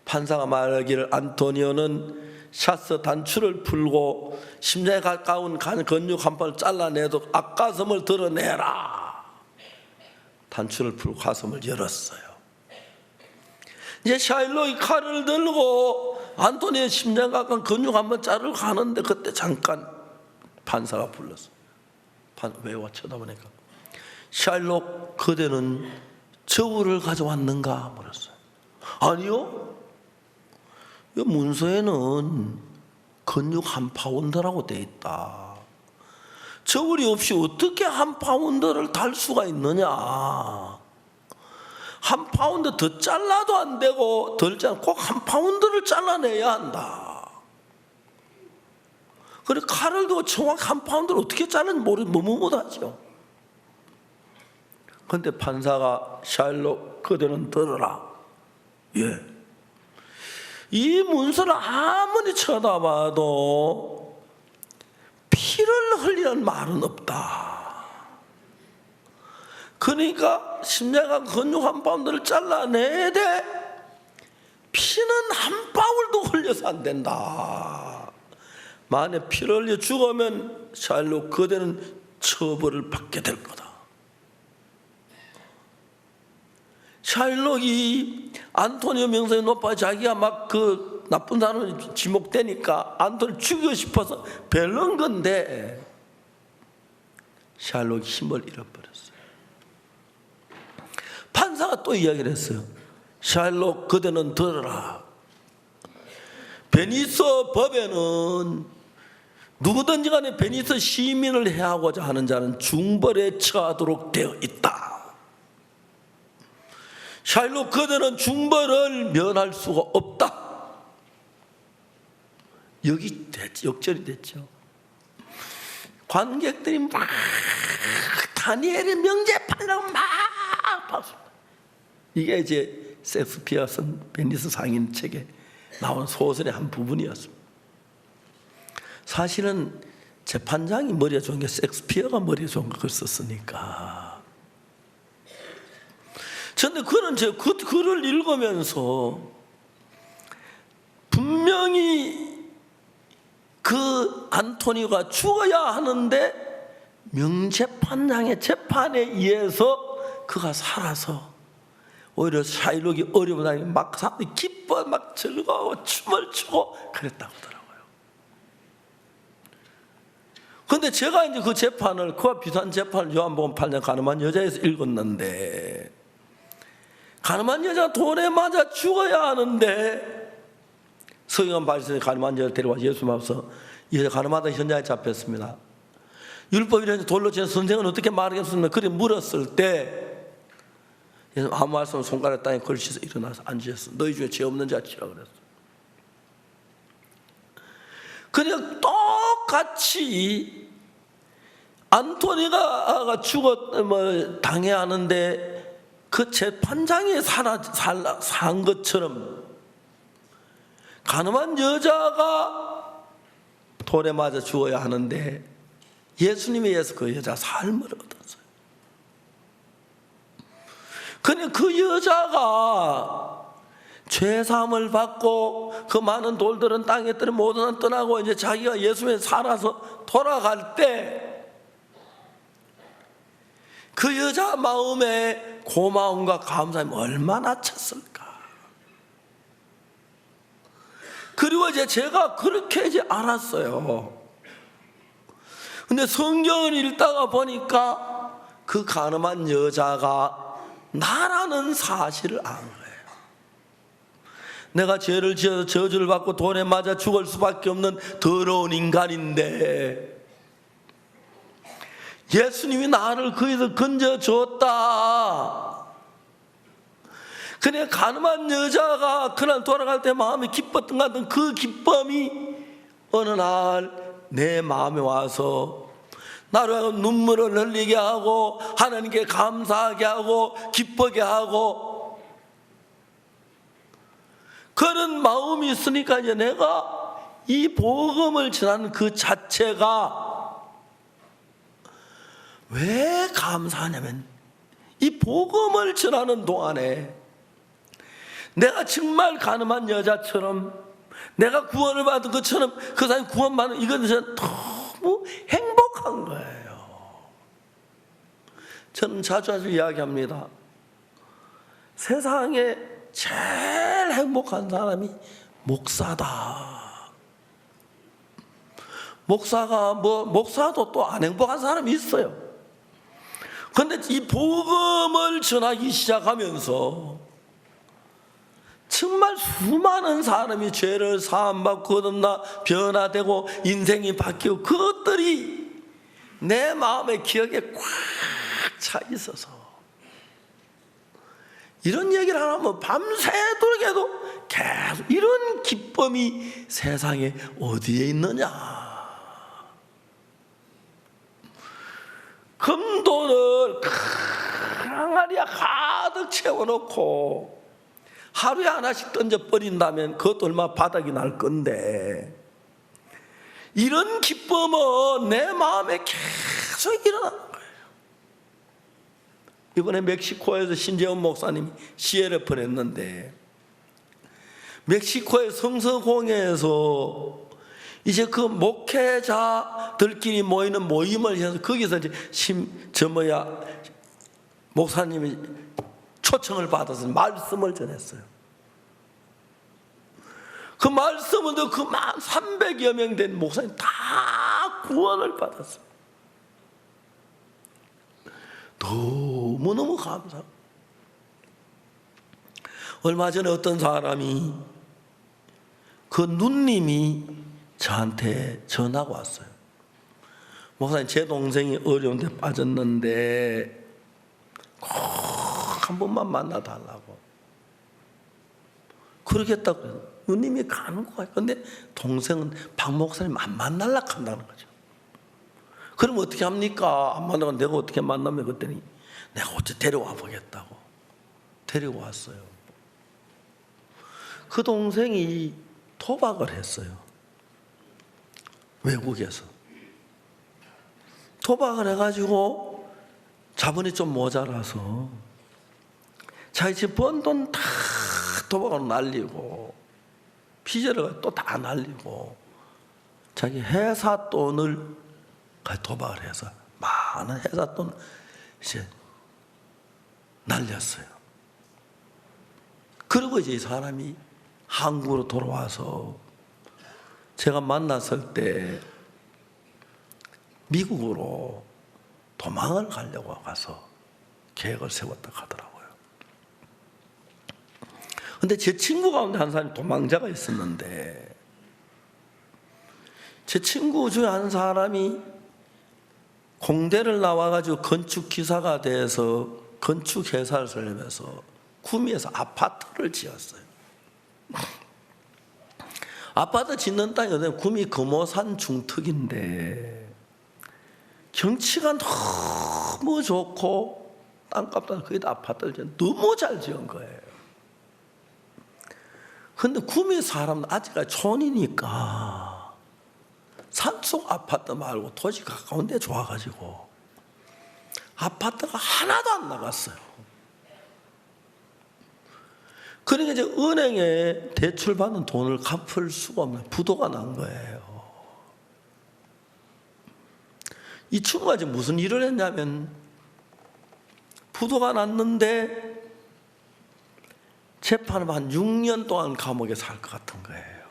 A: 판사가 말하기를 안토니오는 샤스 단추를 풀고 심장에 가까운 근육 한 번을 잘라내도 앞가슴을 드러내라. 단추를 풀고 가슴을 열었어요. 이제 샤일록이 칼을 들고 안토니오 심장 가까운 근육 한 번 자르러 가는데 그때 잠깐 판사가 불렀어. 왜 와 쳐다보니까 샤일록 그대는 저울을 가져왔는가 물었어요. 아니요. 이 문서에는 근육 1파운드라고 돼 있다. 저울이 없이 어떻게 1파운드를 달 수가 있느냐. 1파운드 더 잘라도 안 되고 덜 잘라 꼭 1파운드를 잘라내야 한다. 그래 칼을 두고 정확히 1파운드를 어떻게 자르는지 못하죠. 그런데 판사가 샤일록 그대는 들어라. 예. 이 문서를 아무리 쳐다봐도 피를 흘리는 말은 없다. 그러니까 심장과 근육 1파운드를 잘라내야 돼. 피는 한 방울도 흘려서 안 된다. 만약 피를 흘려 죽으면 샤일록 그대는 처벌을 받게 될 거다. 샤일록이 안토니오 명성이 높아 자기가 막 그 나쁜 사람이 지목되니까 안토니오 죽이고 싶어서 벨른 건데 샤일록이 힘을 잃어버렸어요. 판사가 또 이야기를 했어요. 샤일록 그대는 들어라. 베니스 법에는 누구든지 간에 베니스 시민을 해하고자 하는 자는 중벌에 처하도록 되어 있다. 샤일록 그대는 중벌을 면할 수가 없다. 여기 역전이 됐죠. 관객들이 막 다니엘의 명제판이라고 막 박수. 이게 이제 셰익스피어 쓴 베니스 상인 책에 나온 소설의 한 부분이었습니다. 사실은 재판장이 머리가 좋은 게 셰익스피어가 머리가 좋은 걸 썼으니까. 그런데 그는 그 글을 읽으면서 분명히 분명히 그 안토니오가 죽어야 하는데 명재판장의 재판에 의해서 그가 살아서 오히려 샤일록이 어려운 날에 막 사람들이 기뻐 막 즐거워 춤을 추고 그랬다고 하더라고요. 그런데 제가 이제 그 재판을, 그와 비슷한 재판을 요한복음 8장 가늠한 여자에서 읽었는데, 가늠한 여자가 돌에 맞아 죽어야 하는데 서기관 바리새인이 가늠한 여자를 데려와 예수 앞에서 이 여자 가늠하다 현장에 잡혔습니다. 율법이라는 돌로 치는 선생은 어떻게 말하겠습니까? 그래 물었을 때 예수 아무 말씀 없이 손가락 땅에 걸치서 일어나서 앉으셨어. 너희 중에 죄 없는 자 치라 그랬어. 그냥 똑같이 안토니가 당해야 하는데 그 재판장이 산 것처럼 가늠한 여자가 돌에 맞아 죽어야 하는데 예수님에 의해서 그 여자 삶을 얻었어요. 그냥 그 여자가 죄사함을 받고 그 많은 돌들은 땅에 떨어 모든 한 떠나고 이제 자기가 예수님에 살아서 돌아갈 때 그 여자 마음에 고마움과 감사함이 얼마나 찼을까. 그리고 이제 제가 그렇게 이제 알았어요. 근데 성경을 읽다가 보니까 그 가늠한 여자가 나라는 사실을 안 거예요. 내가 죄를 지어서 저주를 받고 돌에 맞아 죽을 수밖에 없는 더러운 인간인데 예수님이 나를 거기서 건져줬다. 그래 가늠한 여자가 그날 돌아갈 때 마음이 기뻤던 것 같은 그 기쁨이 어느 날 내 마음에 와서 나를 눈물을 흘리게 하고 하나님께 감사하게 하고 기쁘게 하고 그런 마음이 있으니까 이제 내가 이 복음을 전하는 그 자체가 왜 감사하냐면 이 복음을 전하는 동안에 내가 정말 가늠한 여자처럼 내가 구원을 받은 것처럼 그 사람이 구원받는 이것은 너무 행복한 거예요. 저는 자주 이야기합니다. 세상에 제일 행복한 사람이 목사다. 목사도 또 안 행복한 사람이 있어요. 그런데 이 복음을 전하기 시작하면서 정말 수많은 사람이 죄를 사함받고 거듭나 변화되고 인생이 바뀌고 그것들이 내 마음의 기억에 꽉 차 있어서 이런 얘기를 하면 밤새도록에도 계속 이런 기쁨이 세상에 어디에 있느냐. 금돈을 큰 항아리에 가득 채워놓고 하루에 하나씩 던져버린다면 그것도 얼마나 바닥이 날 건데 이런 기쁨은 내 마음에 계속 일어나는 거예요. 이번에 멕시코에서 신재원 목사님이 시해를 보냈는데 멕시코의 성서공회에서 이제 그 목회자들끼리 모이는 모임을 해서 거기서 이제 목사님이 초청을 받아서 말씀을 전했어요. 그 말씀은 그 300여 명 된 목사님 다 구원을 받았어요. 너무너무 감사합니다. 얼마 전에 어떤 사람이 그 누님이 저한테 전화가 왔어요. 목사님 제 동생이 어려운데 빠졌는데 꼭 한 번만 만나달라고 그러겠다고 누님이 가는 거예요. 그런데 동생은 박 목사님 안 만날라 한다는 거죠. 그럼 어떻게 합니까? 안 만나고 내가 어떻게 만나면 그랬더니 내가 어째 데려와 보겠다고 데리고 왔어요. 그 동생이 도박을 했어요. 외국에서 도박을 해가지고 자본이 좀 모자라서 자기 집 번 돈 다 도박으로 날리고 피제를 또 다 날리고 자기 회사 돈을 도박을 해서 많은 회사 돈 이제 날렸어요. 그리고 이제 이 사람이 한국으로 돌아와서 제가 만났을 때 미국으로 도망을 가려고 가서 계획을 세웠다고 하더라고요. 근데 제 친구 가운데 한 사람이 도망자가 있었는데, 제 친구 중에 한 사람이 공대를 나와가지고 건축기사가 돼서 건축회사를 설립해서 구미에서 아파트를 지었어요. 아파트 짓는 땅이 어디냐, 구미 금오산 중턱인데 경치가 너무 좋고 땅값도 거기다 아파트를 너무 잘 지은 거예요. 근데 구미 사람은 아직까지 촌이니까 산속 아파트 말고 도시 가까운 데 좋아가지고 아파트가 하나도 안 나갔어요. 그러니까 이제 은행에 대출받은 돈을 갚을 수가 없는 부도가 난 거예요. 이 친구가 지금 무슨 일을 했냐면, 부도가 났는데 재판을 한 6년 동안 감옥에 살 것 같은 거예요.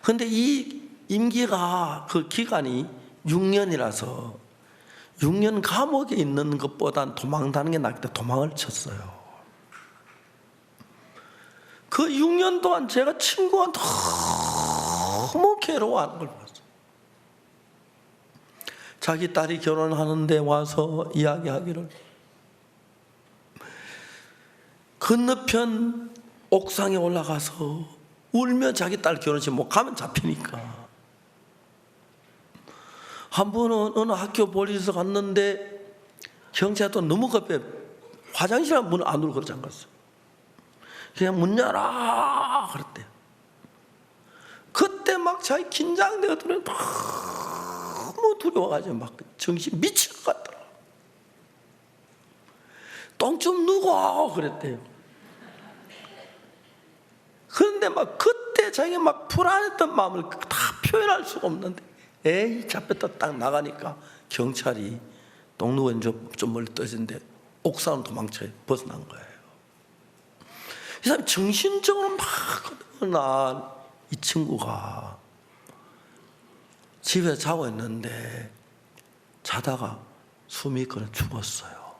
A: 그런데 이 임기가, 그 기간이 6년이라서 6년 감옥에 있는 것보단 도망다는 게 낫기 때문에 도망을 쳤어요. 그 6년 동안 제가 친구가 너무 괴로워하는 걸 봤어요. 자기 딸이 결혼하는데 와서 이야기하기를, 건너편 옥상에 올라가서 울며 자기 딸 결혼식 못 가면 잡히니까, 한 번은 어느 학교 볼일에서 갔는데 경찰도 너무 급해 화장실 문을 안으로 걸어 잠갔어요. 그냥 문 열어 그랬대요. 그때 막 자기 긴장되거든요. 너무 두려워가지고 막 정신 미칠 것 같더라. 똥 좀 누고 그랬대요. 그런데 막 그때 자기가 막 불안했던 마음을 다 표현할 수가 없는데, 에이 잡혔다 딱 나가니까 경찰이 똥 누고 있는 좀 멀리 떠지는데 옥상으로 도망쳐 벗어난 거예요. 이 사람이 정신적으로 막 난 이 친구가 집에서 자고 있는데 자다가 숨이 끊어 죽었어요.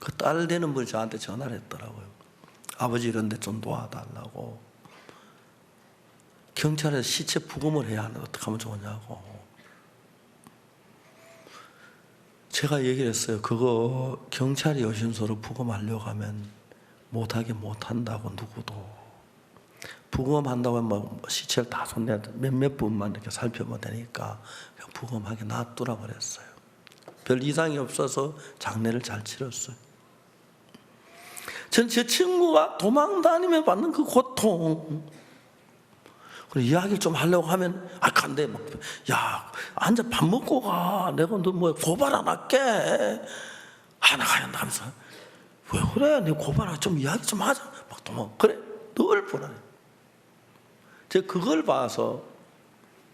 A: 그 딸 되는 분이 저한테 전화를 했더라고요. 아버지 이런 데 좀 도와달라고. 경찰에서 시체 부검을 해야 하는데 어떻게 하면 좋으냐고. 제가 얘기를 했어요. 그거 경찰이 여신소로 부검하려고 하면 못한다고. 누구도 부검한다고 하면 뭐 시체를 다 손내야 돼. 몇몇 분만 이렇게 살펴보면 되니까 그냥 부검하게 놔두라 그랬어요. 별 이상이 없어서 장례를 잘 치렀어요. 전 제 친구가 도망 다니며 받는 그 고통, 그리고 이야기를 좀 하려고 하면 간대. 막, 야 앉아 밥 먹고 가. 내가 너 뭐 고발 안 할게. 나가야 하면서, 왜 그래? 내 고발하고 좀 이야기 좀 하자. 막 도망. 그래 늘 불안해. 제가 그걸 봐서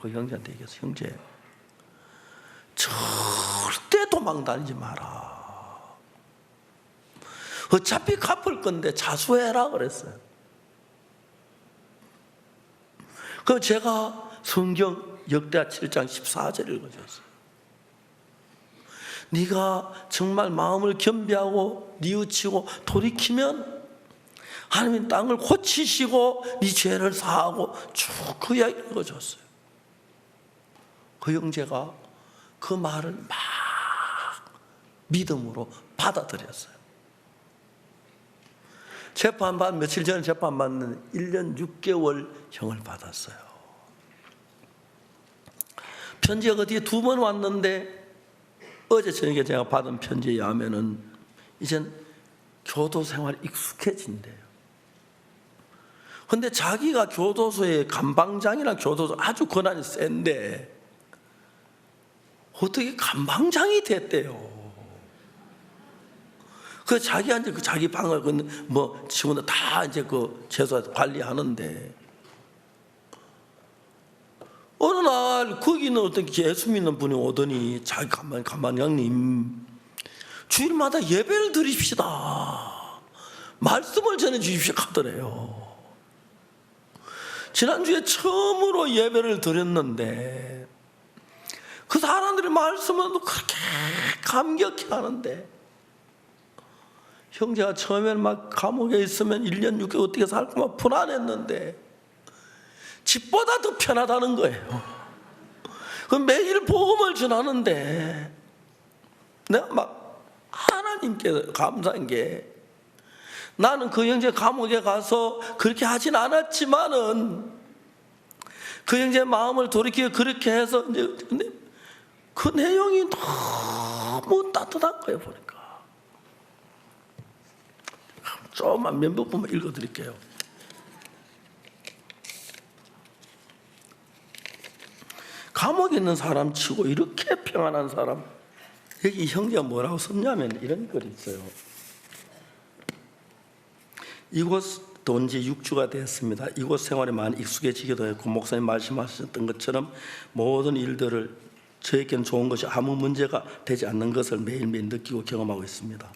A: 그 형제한테 얘기했어요. 형제, 절대 도망 다니지 마라. 어차피 갚을 건데 자수해라 그랬어요. 그럼 제가 성경 역대하 7장 14절 읽어줬어요. 네가 정말 마음을 겸비하고 뉘우치고 돌이키면 하나님 땅을 고치시고 네 죄를 사하고 쭉 그 이야기 읽어줬어요. 그 형제가 그 말을 막 믿음으로 받아들였어요. 재판받 며칠 전에 재판받는 1년 6개월 형을 받았어요. 편지가 어디에 2번 왔는데 어제 저녁에 제가 받은 편지에 의하면은 이젠 교도 생활이 익숙해진대요. 근데 자기가 교도소의 감방장이나 교도소 아주 권한이 센데 어떻게 감방장이 됐대요. 그 자기한테 그 자기 방을 뭐 친구들 다 이제 그 제사 관리하는데 어느 날 거기는 어떤 예수 믿는 분이 오더니 자기 가만히 형님 주일마다 예배를 드립시다. 말씀을 전해 주십시오 하더래요. 지난주에 처음으로 예배를 드렸는데 그 사람들이 말씀을 그렇게 감격해 하는데 형제가 처음에는 막 감옥에 있으면 1년 6개월 어떻게 살까 막 불안했는데 집보다 더 편하다는 거예요. 그 매일 복음을 전하는데 내가 막 하나님께 감사한 게 나는 그 형제 감옥에 가서 그렇게 하진 않았지만은 그 형제의 마음을 돌이키고 그렇게 해서 근데 그 내용이 너무 따뜻한 거예요. 보니까 조금만 몇 부분만 읽어드릴게요. 감옥에 있는 사람 치고 이렇게 평안한 사람, 여기 형제가 뭐라고 썼냐면 이런 글이 있어요. 이곳도 온지 6주가 되었습니다. 이곳 생활에 많이 익숙해지기도 했고 목사님 말씀하셨던 것처럼 모든 일들을 저에게는 좋은 것이 아무 문제가 되지 않는 것을 매일매일 느끼고 경험하고 있습니다.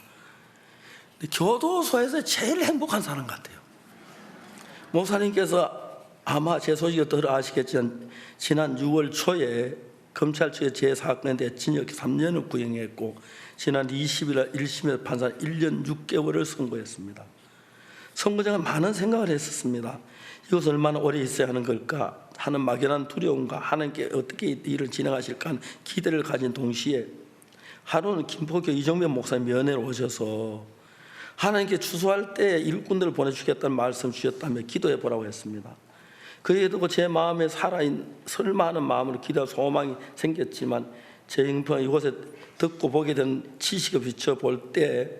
A: 교도소에서 제일 행복한 사람 같아요. 목사님께서 아마 제 소식을 들어 아시겠지만 지난 6월 초에 검찰 측에 제 사건에 대해 징역 3년을 구형했고 지난 20일 1심에서 판사 1년 6개월을 선고했습니다. 선고 전에 많은 생각을 했었습니다. 이것을 얼마나 오래 있어야 하는 걸까 하는 막연한 두려움과 하나님께 어떻게 일을 진행하실까 하는 기대를 가진 동시에 하루는 김포교 이정면 목사님 면회로 오셔서 하나님께 추수할 때 일꾼들을 보내주겠다는 말씀 주셨다며 기도해 보라고 했습니다. 그에 듣고 제 마음에 살아있는 설마하는 마음으로 기도와 소망이 생겼지만 제 형편을 이곳에 듣고 보게 된 지식을 비춰볼 때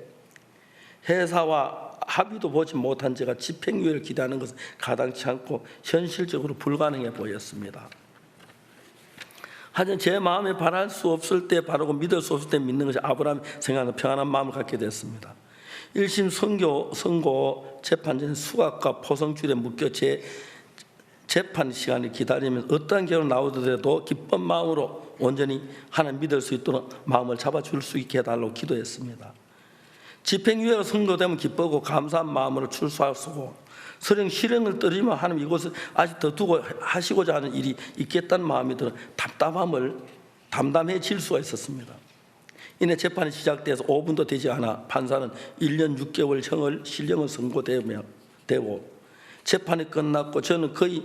A: 회사와 합의도 보지 못한 제가 집행유예를 기대하는 것은 가당치 않고 현실적으로 불가능해 보였습니다. 하지만 제 마음에 바랄 수 없을 때 바라고 믿을 수 없을 때 믿는 것이 아브라함이 생각하는 평안한 마음을 갖게 됐습니다. 1심 선고 재판 전 수갑과 포성줄에 묶여 재판 시간을 기다리면 어떠한 결론 나오더라도 기쁜 마음으로 온전히 하나님 믿을 수 있도록 마음을 잡아줄 수 있게 해달라고 기도했습니다. 집행유예가 선고되면 기쁘고 감사한 마음으로 출소하시고 서령 실형을 떨어지면 하나님 이곳을 아직 더 두고 하시고자 하는 일이 있겠다는 마음이 들어 담담해질 수가 있었습니다. 이내 재판이 시작돼서 5분도 되지 않아 판사는 1년 6개월 실형을 선고되고 재판이 끝났고 저는 거의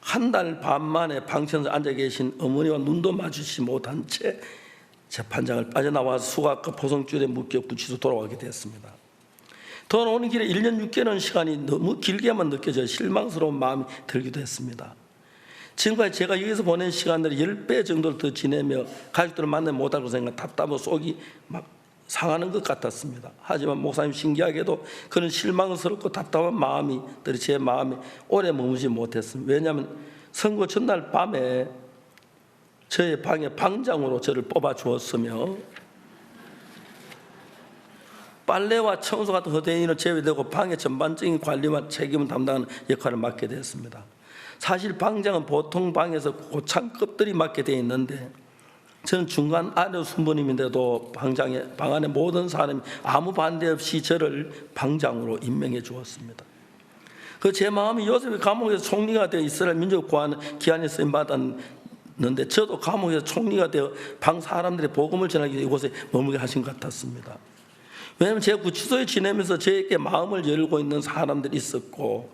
A: 한 달 반 만에 방청석에 앉아 계신 어머니와 눈도 마주치지 못한 채 재판장을 빠져나와서 수갑과 포성줄에 묶여 구치소 돌아가게 됐습니다. 돌아오는 길에 1년 6개월 시간이 너무 길게만 느껴져 실망스러운 마음이 들기도 했습니다. 지금까지 제가 여기서 보낸 시간들이 10배 정도를 더 지내며 가족들을 만나지 못하고 생각 답답하고 속이 막 상하는 것 같았습니다. 하지만 목사님 신기하게도 그런 실망스럽고 답답한 마음이 제 마음에 오래 머무지 못했습니다. 왜냐하면 선거 전날 밤에 저의 방에 방장으로 저를 뽑아 주었으며 빨래와 청소 같은 허대인 일은 제외되고 방의 전반적인 관리와 책임을 담당하는 역할을 맡게 되었습니다. 사실 방장은 보통 방에서 고창급들이 맡게 되어 있는데 저는 중간 아래 순번임인데도 방 안에 모든 사람이 아무 반대 없이 저를 방장으로 임명해 주었습니다. 그 제 마음이 요셉이 감옥에서 총리가 되어 이스라엘 민족 구하는 기한에 쓰임 받았는데 저도 감옥에서 총리가 되어 방 사람들의 복음을 전하기 위해 이곳에 머물게 하신 것 같았습니다. 왜냐하면 제가 구치소에 지내면서 저에게 마음을 열고 있는 사람들이 있었고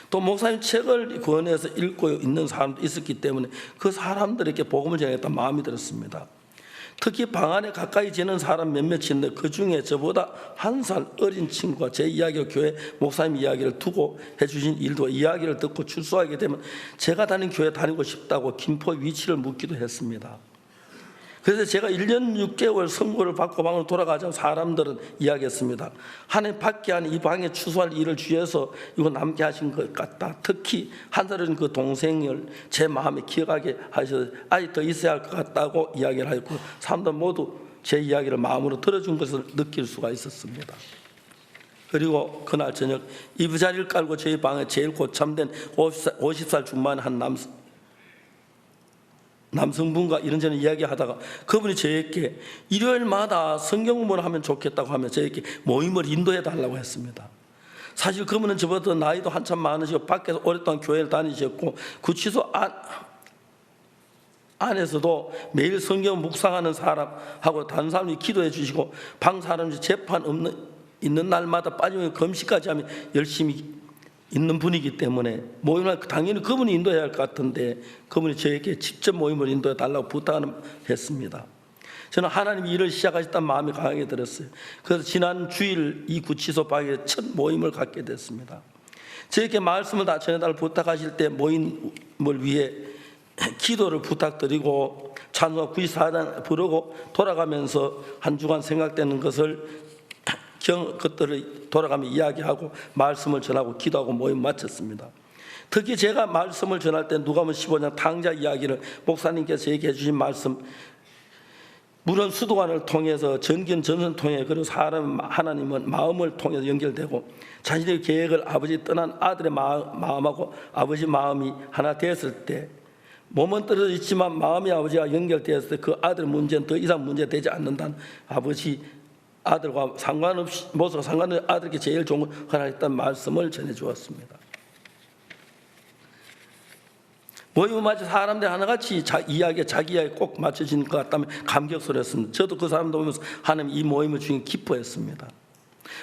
A: 또 목사님 책을 권해서 읽고 있는 사람도 있었기 때문에 그 사람들에게 복음을 전하겠다는 마음이 들었습니다. 특히 방 안에 가까이 지는 사람 몇몇 있는데 그 중에 저보다 1살 어린 친구가 제 이야기를 교회 목사님 이야기를 두고 해주신 일도 이야기를 듣고 출소하게 되면 제가 다닌 교회 다니고 싶다고 김포 위치를 묻기도 했습니다. 그래서 제가 1년 6개월 선고를 받고 방으로 돌아가자 사람들은 이야기했습니다. 하나님 밖에 한 이 방에 추수할 일을 주셔서 이거 남게 하신 것 같다. 특히 한 살은 그 동생을 제 마음에 기억하게 하셔서 아직 더 있어야 할 것 같다고 이야기를 하였고 사람들 모두 제 이야기를 마음으로 들어준 것을 느낄 수가 있었습니다. 그리고 그날 저녁 이부자리를 깔고 저희 방에 제일 고참된 50살 중반의 한 남성분과 이런저런 이야기하다가 그분이 저에게 일요일마다 성경 공부를 하면 좋겠다고 하며 저에게 모임을 인도해 달라고 했습니다. 사실 그분은 저보다 나이도 한참 많으시고 밖에서 오랫동안 교회를 다니셨고 구치소 안에서도 매일 성경 묵상하는 사람하고 다른 사람이 기도해 주시고 방 사람이 재판 있는 날마다 빠지면 금식까지 하면 열심히 있는 분이기 때문에 모임을 당연히 그분이 인도해야 할 것 같은데 그분이 저에게 직접 모임을 인도해 달라고 부탁했습니다. 저는 하나님이 일을 시작하셨다는 마음이 강하게 들었어요. 그래서 지난 주일 이 구치소 방에 첫 모임을 갖게 됐습니다. 저에게 말씀을 다 전해달라고 부탁하실 때 모임을 위해 기도를 부탁드리고 찬송가 94장 부르고 돌아가면서 한 주간 생각되는 것들을 돌아가며 이야기하고 말씀을 전하고 기도하고 모임 마쳤습니다. 특히 제가 말씀을 전할 때 누가복음 15장 탕자 이야기를 목사님께서 얘기해 주신 말씀, 물은 수도관을 통해서 전기는 전선을 통해 그리고 사람 하나님은 마음을 통해서 연결되고 자신의 계획을 아버지 떠난 아들의 마음하고 아버지 마음이 하나 됐을 때 몸은 떨어져 있지만 마음이 아버지와 연결되었을 때 그 아들의 문제는 더 이상 문제되지 않는다는 아버지 아들과 상관없이 모습과 상관없이 아들에게 제일 좋은 걸 하라했다는 말씀을 전해 주었습니다. 모임을 마치 사람들이 하나같이 자기 이야기에 꼭 맞춰지는 것 같다면 감격스러웠습니다. 저도 그 사람들 보면서 하나님 이 모임을 주인 기뻐했습니다.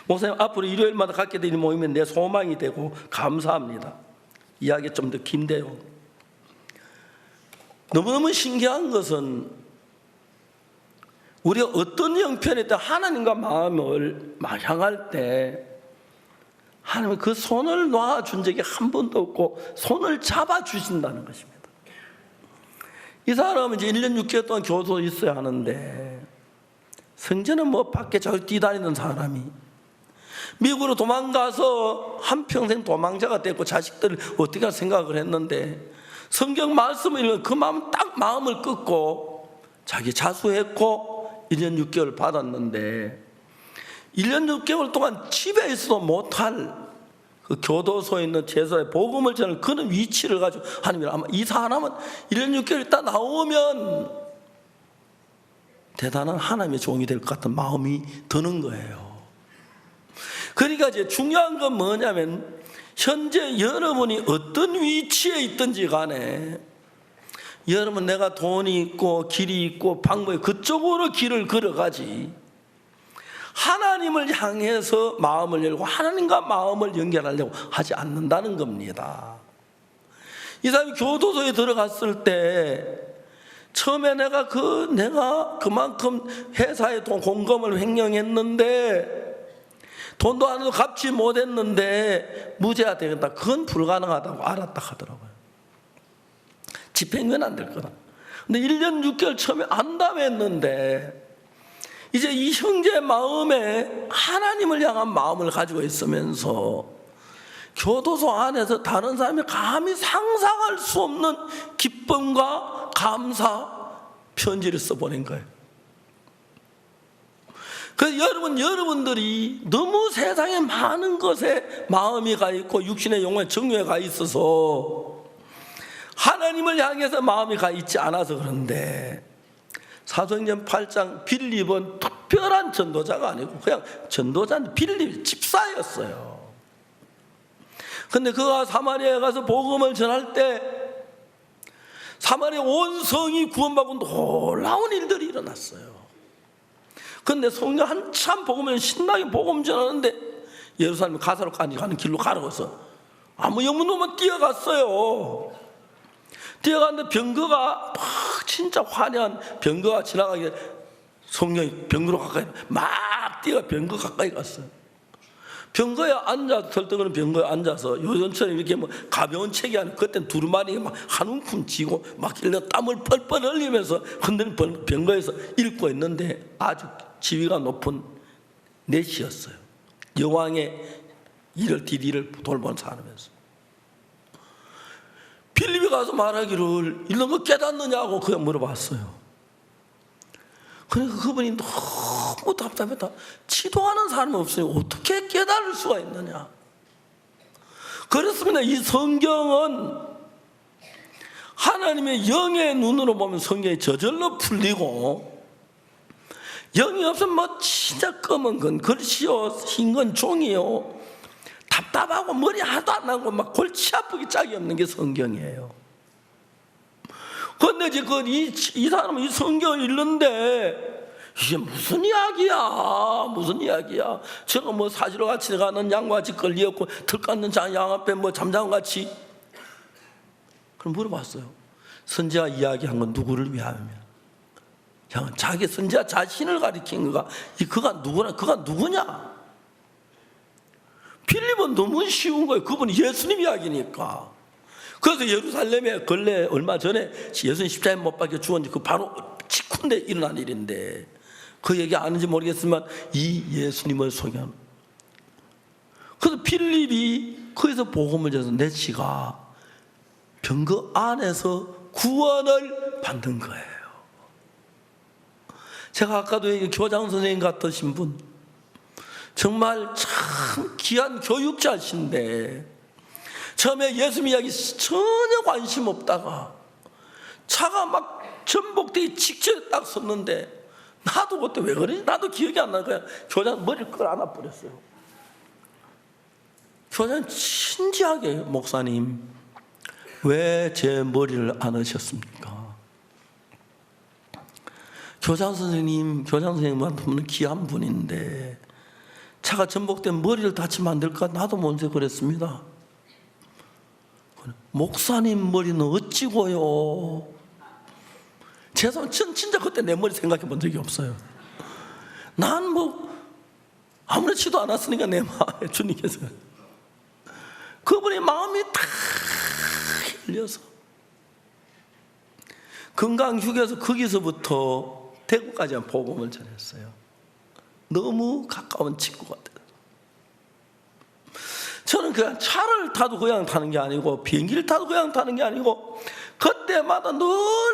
A: 목사님 앞으로 일요일마다 갖게 되는 모임이 내 소망이 되고 감사합니다. 이야기가 좀 더 긴데요. 너무너무 신기한 것은 우리가 어떤 형편에 하나님과 마음을 향할 때 하나님은 그 손을 놔준 적이 한 번도 없고 손을 잡아주신다는 것입니다. 이 사람은 이제 1년 6개월 동안 교도소에 있어야 하는데 성전은 밖에 자꾸 뛰다니던 사람이 미국으로 도망가서 한평생 도망자가 됐고 자식들을 어떻게 생각을 했는데 성경 말씀을 읽으면 그 마음을 끊고 자기 자수했고 1년 6개월 받았는데 1년 6개월 동안 집에 있어도 못할 그 교도소에 있는 제사에 복음을 전할 그런 위치를 가지고 하나님이 아마 이 사람은 1년 6개월 있다 나오면 대단한 하나님의 종이 될 것 같은 마음이 드는 거예요. 그러니까 이제 중요한 건 뭐냐면 현재 여러분이 어떤 위치에 있든지 간에 여러분 내가 돈이 있고 길이 있고 방법이 그쪽으로 길을 걸어가지 하나님을 향해서 마음을 열고 하나님과 마음을 연결하려고 하지 않는다는 겁니다. 이 사람이 교도소에 들어갔을 때 처음에 내가 그만큼 회사에 돈 공금을 횡령했는데 돈도 하나도 갚지 못했는데 무죄가 되겠다. 그건 불가능하다고 알았다 하더라고요. 집행은 안 될 거다. 근데 1년 6개월 처음에 안담했는데 이제 이 형제의 마음에 하나님을 향한 마음을 가지고 있으면서 교도소 안에서 다른 사람이 감히 상상할 수 없는 기쁨과 감사 편지를 써보낸 거예요. 그래서 여러분들이 너무 세상에 많은 것에 마음이 가 있고 육신의 영혼의 정욕에 가 있어서 하나님을 향해서 마음이 가 있지 않아서 그런데 사도행전 8장 빌립은 특별한 전도자가 아니고 그냥 전도자는 빌립 집사였어요. 근데 그가 사마리아에 가서 복음을 전할 때 사마리아 온 성이 구원받고 놀라운 일들이 일어났어요. 근데 성령 한참 복음을 신나게 복음 전하는데 예루살렘 가사로까지 가는 길로 가려서 아무 영문로만 뛰어갔어요. 뛰어갔는데 병거가 진짜 화려한 병거가 지나가게 성령이 병거로 가까이 막 뛰어가 병거 가까이 갔어요. 병거에 앉아서 설득하는 병거에 앉아서 요즘처럼 이렇게 가벼운 책이 아니고 그때는 두루마리 막 한 움큼 쥐고 막 땀을 뻘뻘 흘리면서 흔드는 병거에서 읽고 있는데 아주 지위가 높은 넷이었어요. 여왕의 일을 디디를 돌본 사람이었어요. 필립이 가서 말하기를 이런 거 깨닫느냐고 그냥 물어봤어요. 그러니까 그분이 너무 답답했다. 지도하는 사람이 없으니 어떻게 깨달을 수가 있느냐. 그렇습니다. 이 성경은 하나님의 영의 눈으로 보면 성경이 저절로 풀리고, 영이 없으면 뭐 진짜 검은 건 글씨요, 흰 건 종이요, 답답하고 머리 하나도 안 나고 막 골치 아프기 짝이 없는 게 성경이에요. 그런데 이제 이 사람은 이 성경을 읽는데 이게 무슨 이야기야, 무슨 이야기야. 제가 뭐 사지로 같이 가는 양같이 걸리었고 들깎는 양 앞에 뭐 잠자같이. 그럼 물어봤어요. 선지자 이야기한 건 누구를 위하며? 자기 선지자 자신을 가리킨 거가, 그가 누구냐? 필립은 너무 쉬운 거예요. 그분이 예수님 이야기니까. 그래서 예루살렘에 근래 얼마 전에 예수님 십자가에 못 박혀 죽었는지 그 바로 직후인데 일어난 일인데, 그 얘기 아는지 모르겠지만 이 예수님을 소개하는. 그래서 필립이 거기서 복음을 전해서 내 지가 병거 안에서 구원을 받는 거예요. 제가 아까도 교장 선생님 같으신 분, 정말 참 귀한 교육자신데 처음에 예수님 이야기 전혀 관심 없다가 차가 막 전복되기 직전에 딱 섰는데, 나도 그때 왜 그러지? 나도 기억이 안 나요. 그냥 교장 머리를 끌어안아 버렸어요. 교장님 진지하게, 목사님 왜 제 머리를 안으셨습니까? 교장 선생님한테 보면 귀한 분인데 차가 전복된 머리를 다치면 안 될까? 나도 먼저 그랬습니다. 목사님 머리는 어찌고요? 전 진짜 그때 내 머리 생각해 본 적이 없어요. 난 뭐 아무렇지도 않았으니까 내 마음에 주님께서 그분의 마음이 다 열려서 건강휴게소 거기서부터 대구까지 복음을 전했어요. 너무 가까운 친구 같아요. 저는 그냥 차를 타도 그냥 타는 게 아니고 비행기를 타도 그냥 타는 게 아니고 그때마다 늘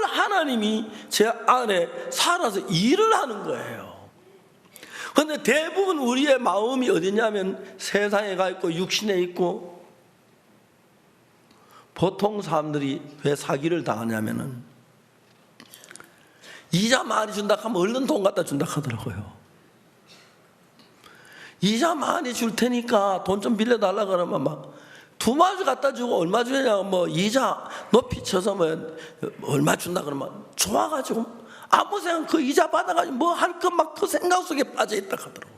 A: 하나님이 제 안에 살아서 일을 하는 거예요. 그런데 대부분 우리의 마음이 어디냐면 세상에 가 있고 육신에 있고, 보통 사람들이 왜 사기를 당하냐면은 이자 많이 준다 하면 얼른 돈 갖다 준다 하더라고요. 이자 많이 줄 테니까 돈 좀 빌려달라 그러면 막 두 마주 갖다 주고 얼마 주냐고 뭐 이자 높이 쳐서 뭐 얼마 준다 그러면 좋아가지고 아무 생각, 그 이자 받아가지고 뭐 할 것 막 그 생각 속에 빠져있다 하더라고.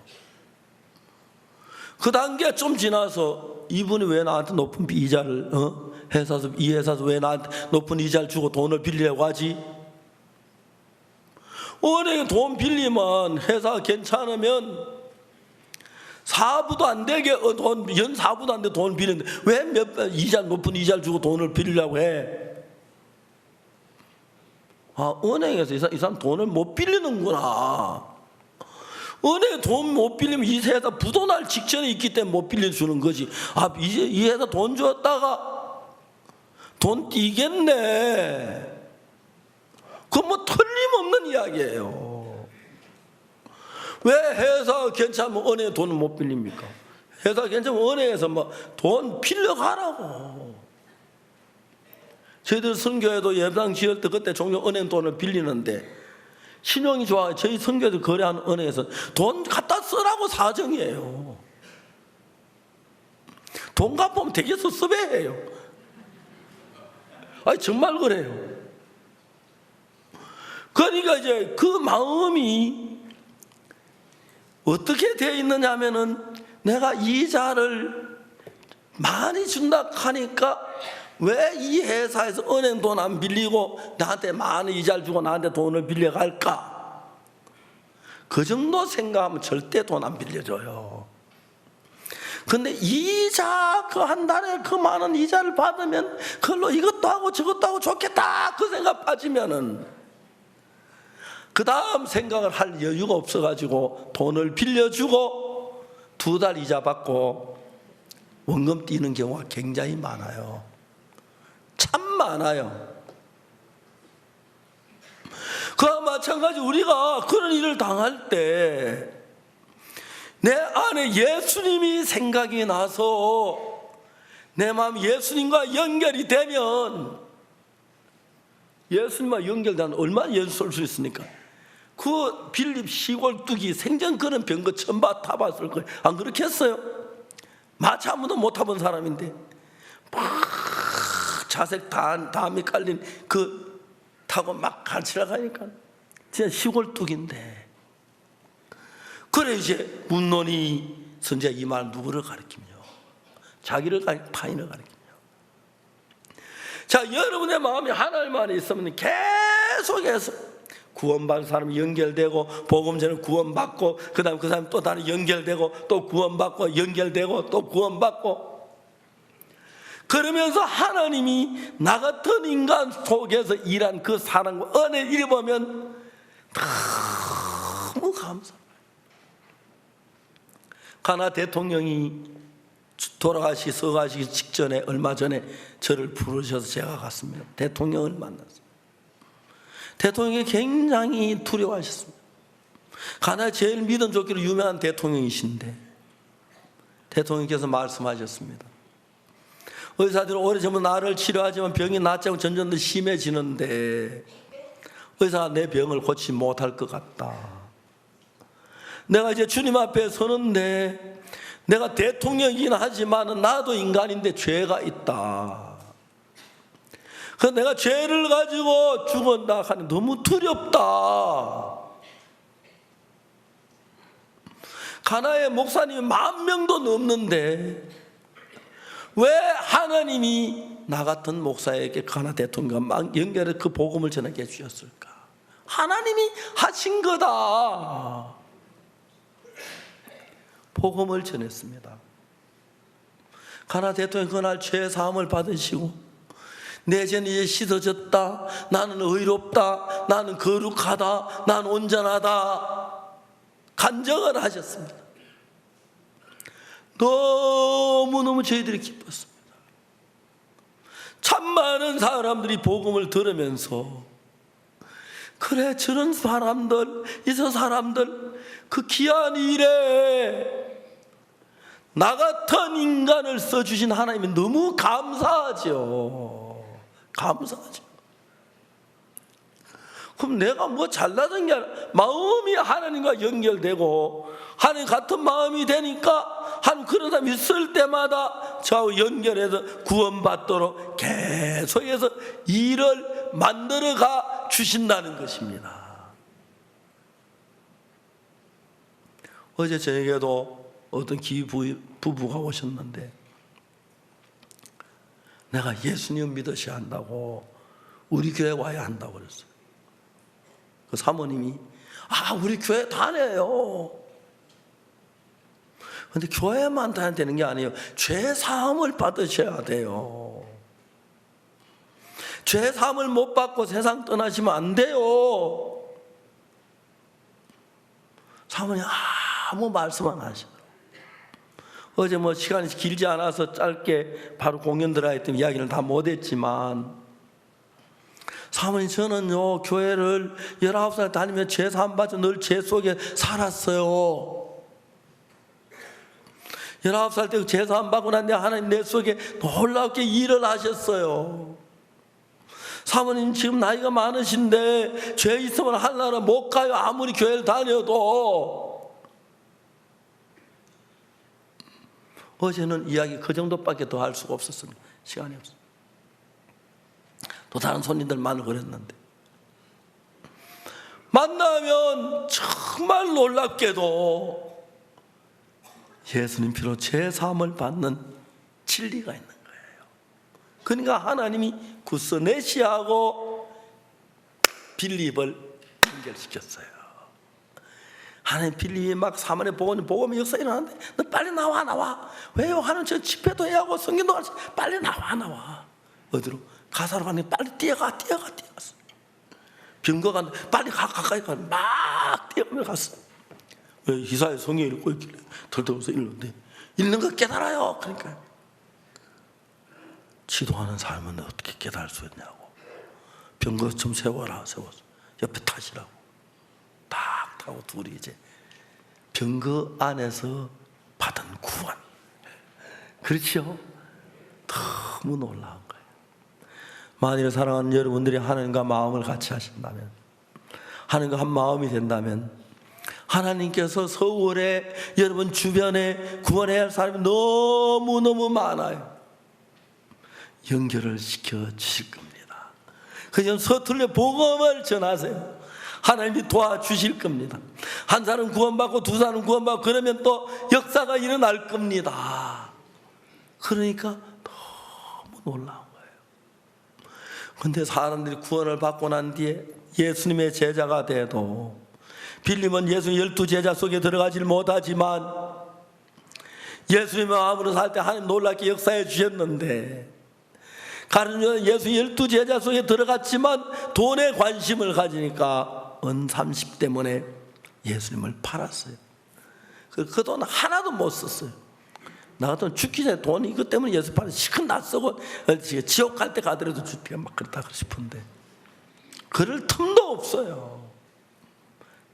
A: 그 단계 좀 지나서 이분이 왜 나한테 높은 이자를 이 회사에서 왜 나한테 높은 이자를 주고 돈을 빌리려고 하지? 은행에 돈 빌리면 회사가 괜찮으면 사부도 안 되게 연 사부도 안 돼 돈 빌리는데 왜 높은 이자를 주고 돈을 빌리려고 해? 은행에서 이 사람 돈을 못 빌리는구나. 은행에 돈 못 빌리면 이 회사 부도날 직전에 있기 때문에 못 빌려주는 거지. 이제 이 회사 돈 줬다가 돈 띄겠네. 그건 뭐 틀림없는 이야기예요. 왜 회사 괜찮으면 은행에 돈을 못 빌립니까? 회사 괜찮으면 은행에서 뭐 돈 빌려가라고. 저희들 선교회도 예배당 지을 때 그때 종종 은행 돈을 빌리는데 신용이 좋아 저희 선교회도 거래하는 은행에서 돈 갖다 쓰라고 사정이에요. 돈 갚으면 되게 섭섭해해요. 정말 그래요. 그러니까 이제 그 마음이 어떻게 되어 있느냐 하면은 내가 이자를 많이 준다 하니까 왜 이 회사에서 은행 돈 안 빌리고 나한테 많은 이자를 주고 나한테 돈을 빌려갈까? 그 정도 생각하면 절대 돈 안 빌려줘요. 근데 이자 그 한 달에 그 많은 이자를 받으면 그걸로 이것도 하고 저것도 하고 좋겠다 그 생각 빠지면은 그 다음 생각을 할 여유가 없어가지고 돈을 빌려주고 2달 이자 받고 원금 띄는 경우가 굉장히 많아요. 참 많아요. 그 아마 마찬가지 우리가 그런 일을 당할 때 내 안에 예수님이 생각이 나서 내 마음이 예수님과 연결이 되면, 예수님과 연결되면 얼마나 예수 쏠 수 있습니까? 그 빌립 시골 뚝이 생전 그런 병거 처음 타봤을 거예요. 안 그렇게 했어요? 마차 한 번도 못 타본 사람인데 막 자색 담이 깔린 그 타고 막 같이 나가니까 진짜 시골 뚝인데, 그래 이제 문론이 선지자 이 말 누구를 가리키며? 자기를 타인을 가리키며. 자, 여러분의 마음이 하나님 안에 있으면 계속해서 구원받은 사람이 연결되고, 복음 전에 구원받고, 그 다음에 그 사람이 또 다른 연결되고, 또 구원받고, 연결되고, 또 구원받고, 그러면서 하나님이 나 같은 인간 속에서 일한 그 사랑과 은혜를 입으면 너무 감사합니다. 가나 대통령이 서가시기 직전에, 얼마 전에 저를 부르셔서 제가 갔습니다. 대통령을 만났어요. 대통령이 굉장히 두려워하셨습니다. 가나에 제일 믿음 좋기로 유명한 대통령이신데, 대통령께서 말씀하셨습니다. 의사들은 오래전부터 나를 치료하지만 병이 낫지 않고 점점 더 심해지는데 의사가 내 병을 고치지 못할 것 같다. 내가 이제 주님 앞에 서는데 내가 대통령이긴 하지만 나도 인간인데 죄가 있다. 그래서 내가 죄를 가지고 죽었다 하니 너무 두렵다. 가나의 목사님이 10,000명도 넘는데 왜 하나님이 나 같은 목사에게 가나 대통령과 연결해 그 복음을 전하게 해주셨을까? 하나님이 하신 거다. 복음을 전했습니다. 가나 대통령 그날 죄 사함을 받으시고, 내 죄는 이제 씻어졌다, 나는 의롭다, 나는 거룩하다, 나는 온전하다 간증을 하셨습니다. 너무너무 저희들이 기뻤습니다. 참 많은 사람들이 복음을 들으면서 그래, 저런 사람들, 저 사람들 그 귀한 일에 나 같은 인간을 써주신 하나님이 너무 감사하죠. 감사하죠. 그럼 내가 뭐 잘나던 게 아니라 마음이 하나님과 연결되고 하나님 같은 마음이 되니까 하나님 그런 사람이 있을 때마다 저하고 연결해서 구원받도록 계속해서 일을 만들어가 주신다는 것입니다. 어제 저에게도 어떤 부부가 오셨는데 내가 예수님 믿으셔야 한다고, 우리 교회 와야 한다고 그랬어요. 그 사모님이 우리 교회 다녀요. 그런데 교회만 다녀야 되는 게 아니에요. 죄 사함을 받으셔야 돼요. 죄 사함을 못 받고 세상 떠나시면 안 돼요. 사모님 아무 말씀 안 하시더라고요. 어제 뭐 시간이 길지 않아서 짧게 바로 공연 들어야 했던 이야기를 다 못했지만, 사모님 저는요 교회를 19살 다니며 죄 사함 받아 늘 죄 속에 살았어요. 19살 때 죄 사함 받고 난 뒤에 하나님 내 속에 놀랍게 일을 하셨어요. 사모님 지금 나이가 많으신데 죄 있으면 하늘나라 못 가요. 아무리 교회를 다녀도. 어제는 이야기 그 정도밖에 더 할 수가 없었습니다. 시간이 없어요. 또 다른 손님들만 그랬는데, 만나면 정말 놀랍게도 예수님 피로 죄 사함을 받는 진리가 있는 거예요. 그러니까 하나님이 구스네시아하고 빌립을 연결시켰어요. 하나님 빌립이 막 사만에 복음의 역사 일어나는데 너 빨리 나와. 왜요? 하나님 저 집회도 해야 하고 성경도 가르쳐. 빨리 나와. 어디로? 가사로 가는 빨리 뛰어갔어. 병거가 빨리 가까이 가. 막 뛰어가며 갔어. 왜? 이사야 성경에 읽고 있길래 덜덜어서 읽는데 읽는 거 깨달아요. 그러니까 지도하는 사람은 어떻게 깨달을 수 있냐고. 병거 좀 세워서 옆에 타시라고. 하고 둘이 이제 병거 안에서 받은 구원. 그렇죠? 너무 놀라운 거예요. 만일 사랑하는 여러분들이 하나님과 마음을 같이 하신다면, 하나님과 한 마음이 된다면, 하나님께서 서울에 여러분 주변에 구원해야 할 사람이 너무너무 많아요. 연결을 시켜 주실 겁니다. 그냥 서툴러 복음을 전하세요. 하나님이 도와주실 겁니다. 한 사람 구원받고 두 사람 구원받고 그러면 또 역사가 일어날 겁니다. 그러니까 너무 놀라운 거예요. 그런데 사람들이 구원을 받고 난 뒤에 예수님의 제자가 돼도, 빌립은 예수 12제자 속에 들어가질 못하지만 예수님의 마음으로 살 때 하나님 놀랍게 역사해 주셨는데, 가룟유다는 예수 12제자 속에 들어갔지만 돈에 관심을 가지니까 은 30 때문에 예수님을 팔았어요. 그 돈 하나도 못 썼어요. 나 같으면 죽기 전에 돈 이것 때문에 예수 팔아서 시큰 나 쓰고 지옥 갈 때 가더라도 죽기가 막 그렇다 싶은데 그럴 틈도 없어요.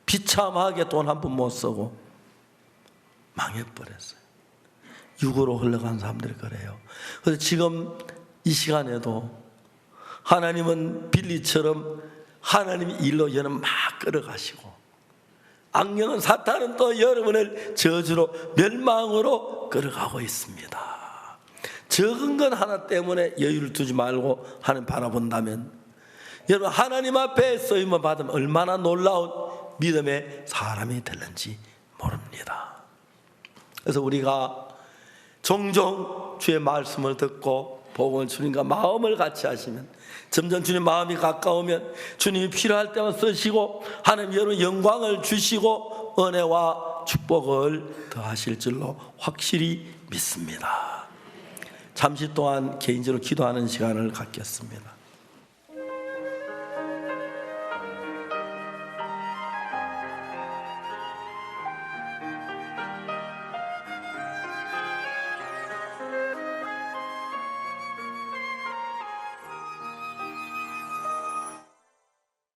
A: 비참하게 돈 한 푼 못 쓰고 망해버렸어요. 육으로 흘러간 사람들이 그래요. 그래서 지금 이 시간에도 하나님은 빌리처럼 하나님이 일로 여러분 막 끌어가시고, 악령은 사탄은 또 여러분을 저주로 멸망으로 끌어가고 있습니다. 적은 건 하나 때문에 여유를 두지 말고 하나님 바라본다면 여러분 하나님 앞에 쓰임을 받으면 얼마나 놀라운 믿음의 사람이 될는지 모릅니다. 그래서 우리가 종종 주의 말씀을 듣고 복음을 주님과 마음을 같이 하시면, 점점 주님 마음이 가까우면 주님이 필요할 때만 쓰시고 하나님 여러분 영광을 주시고 은혜와 축복을 더하실 줄로 확실히 믿습니다. 잠시 동안 개인적으로 기도하는 시간을 갖겠습니다.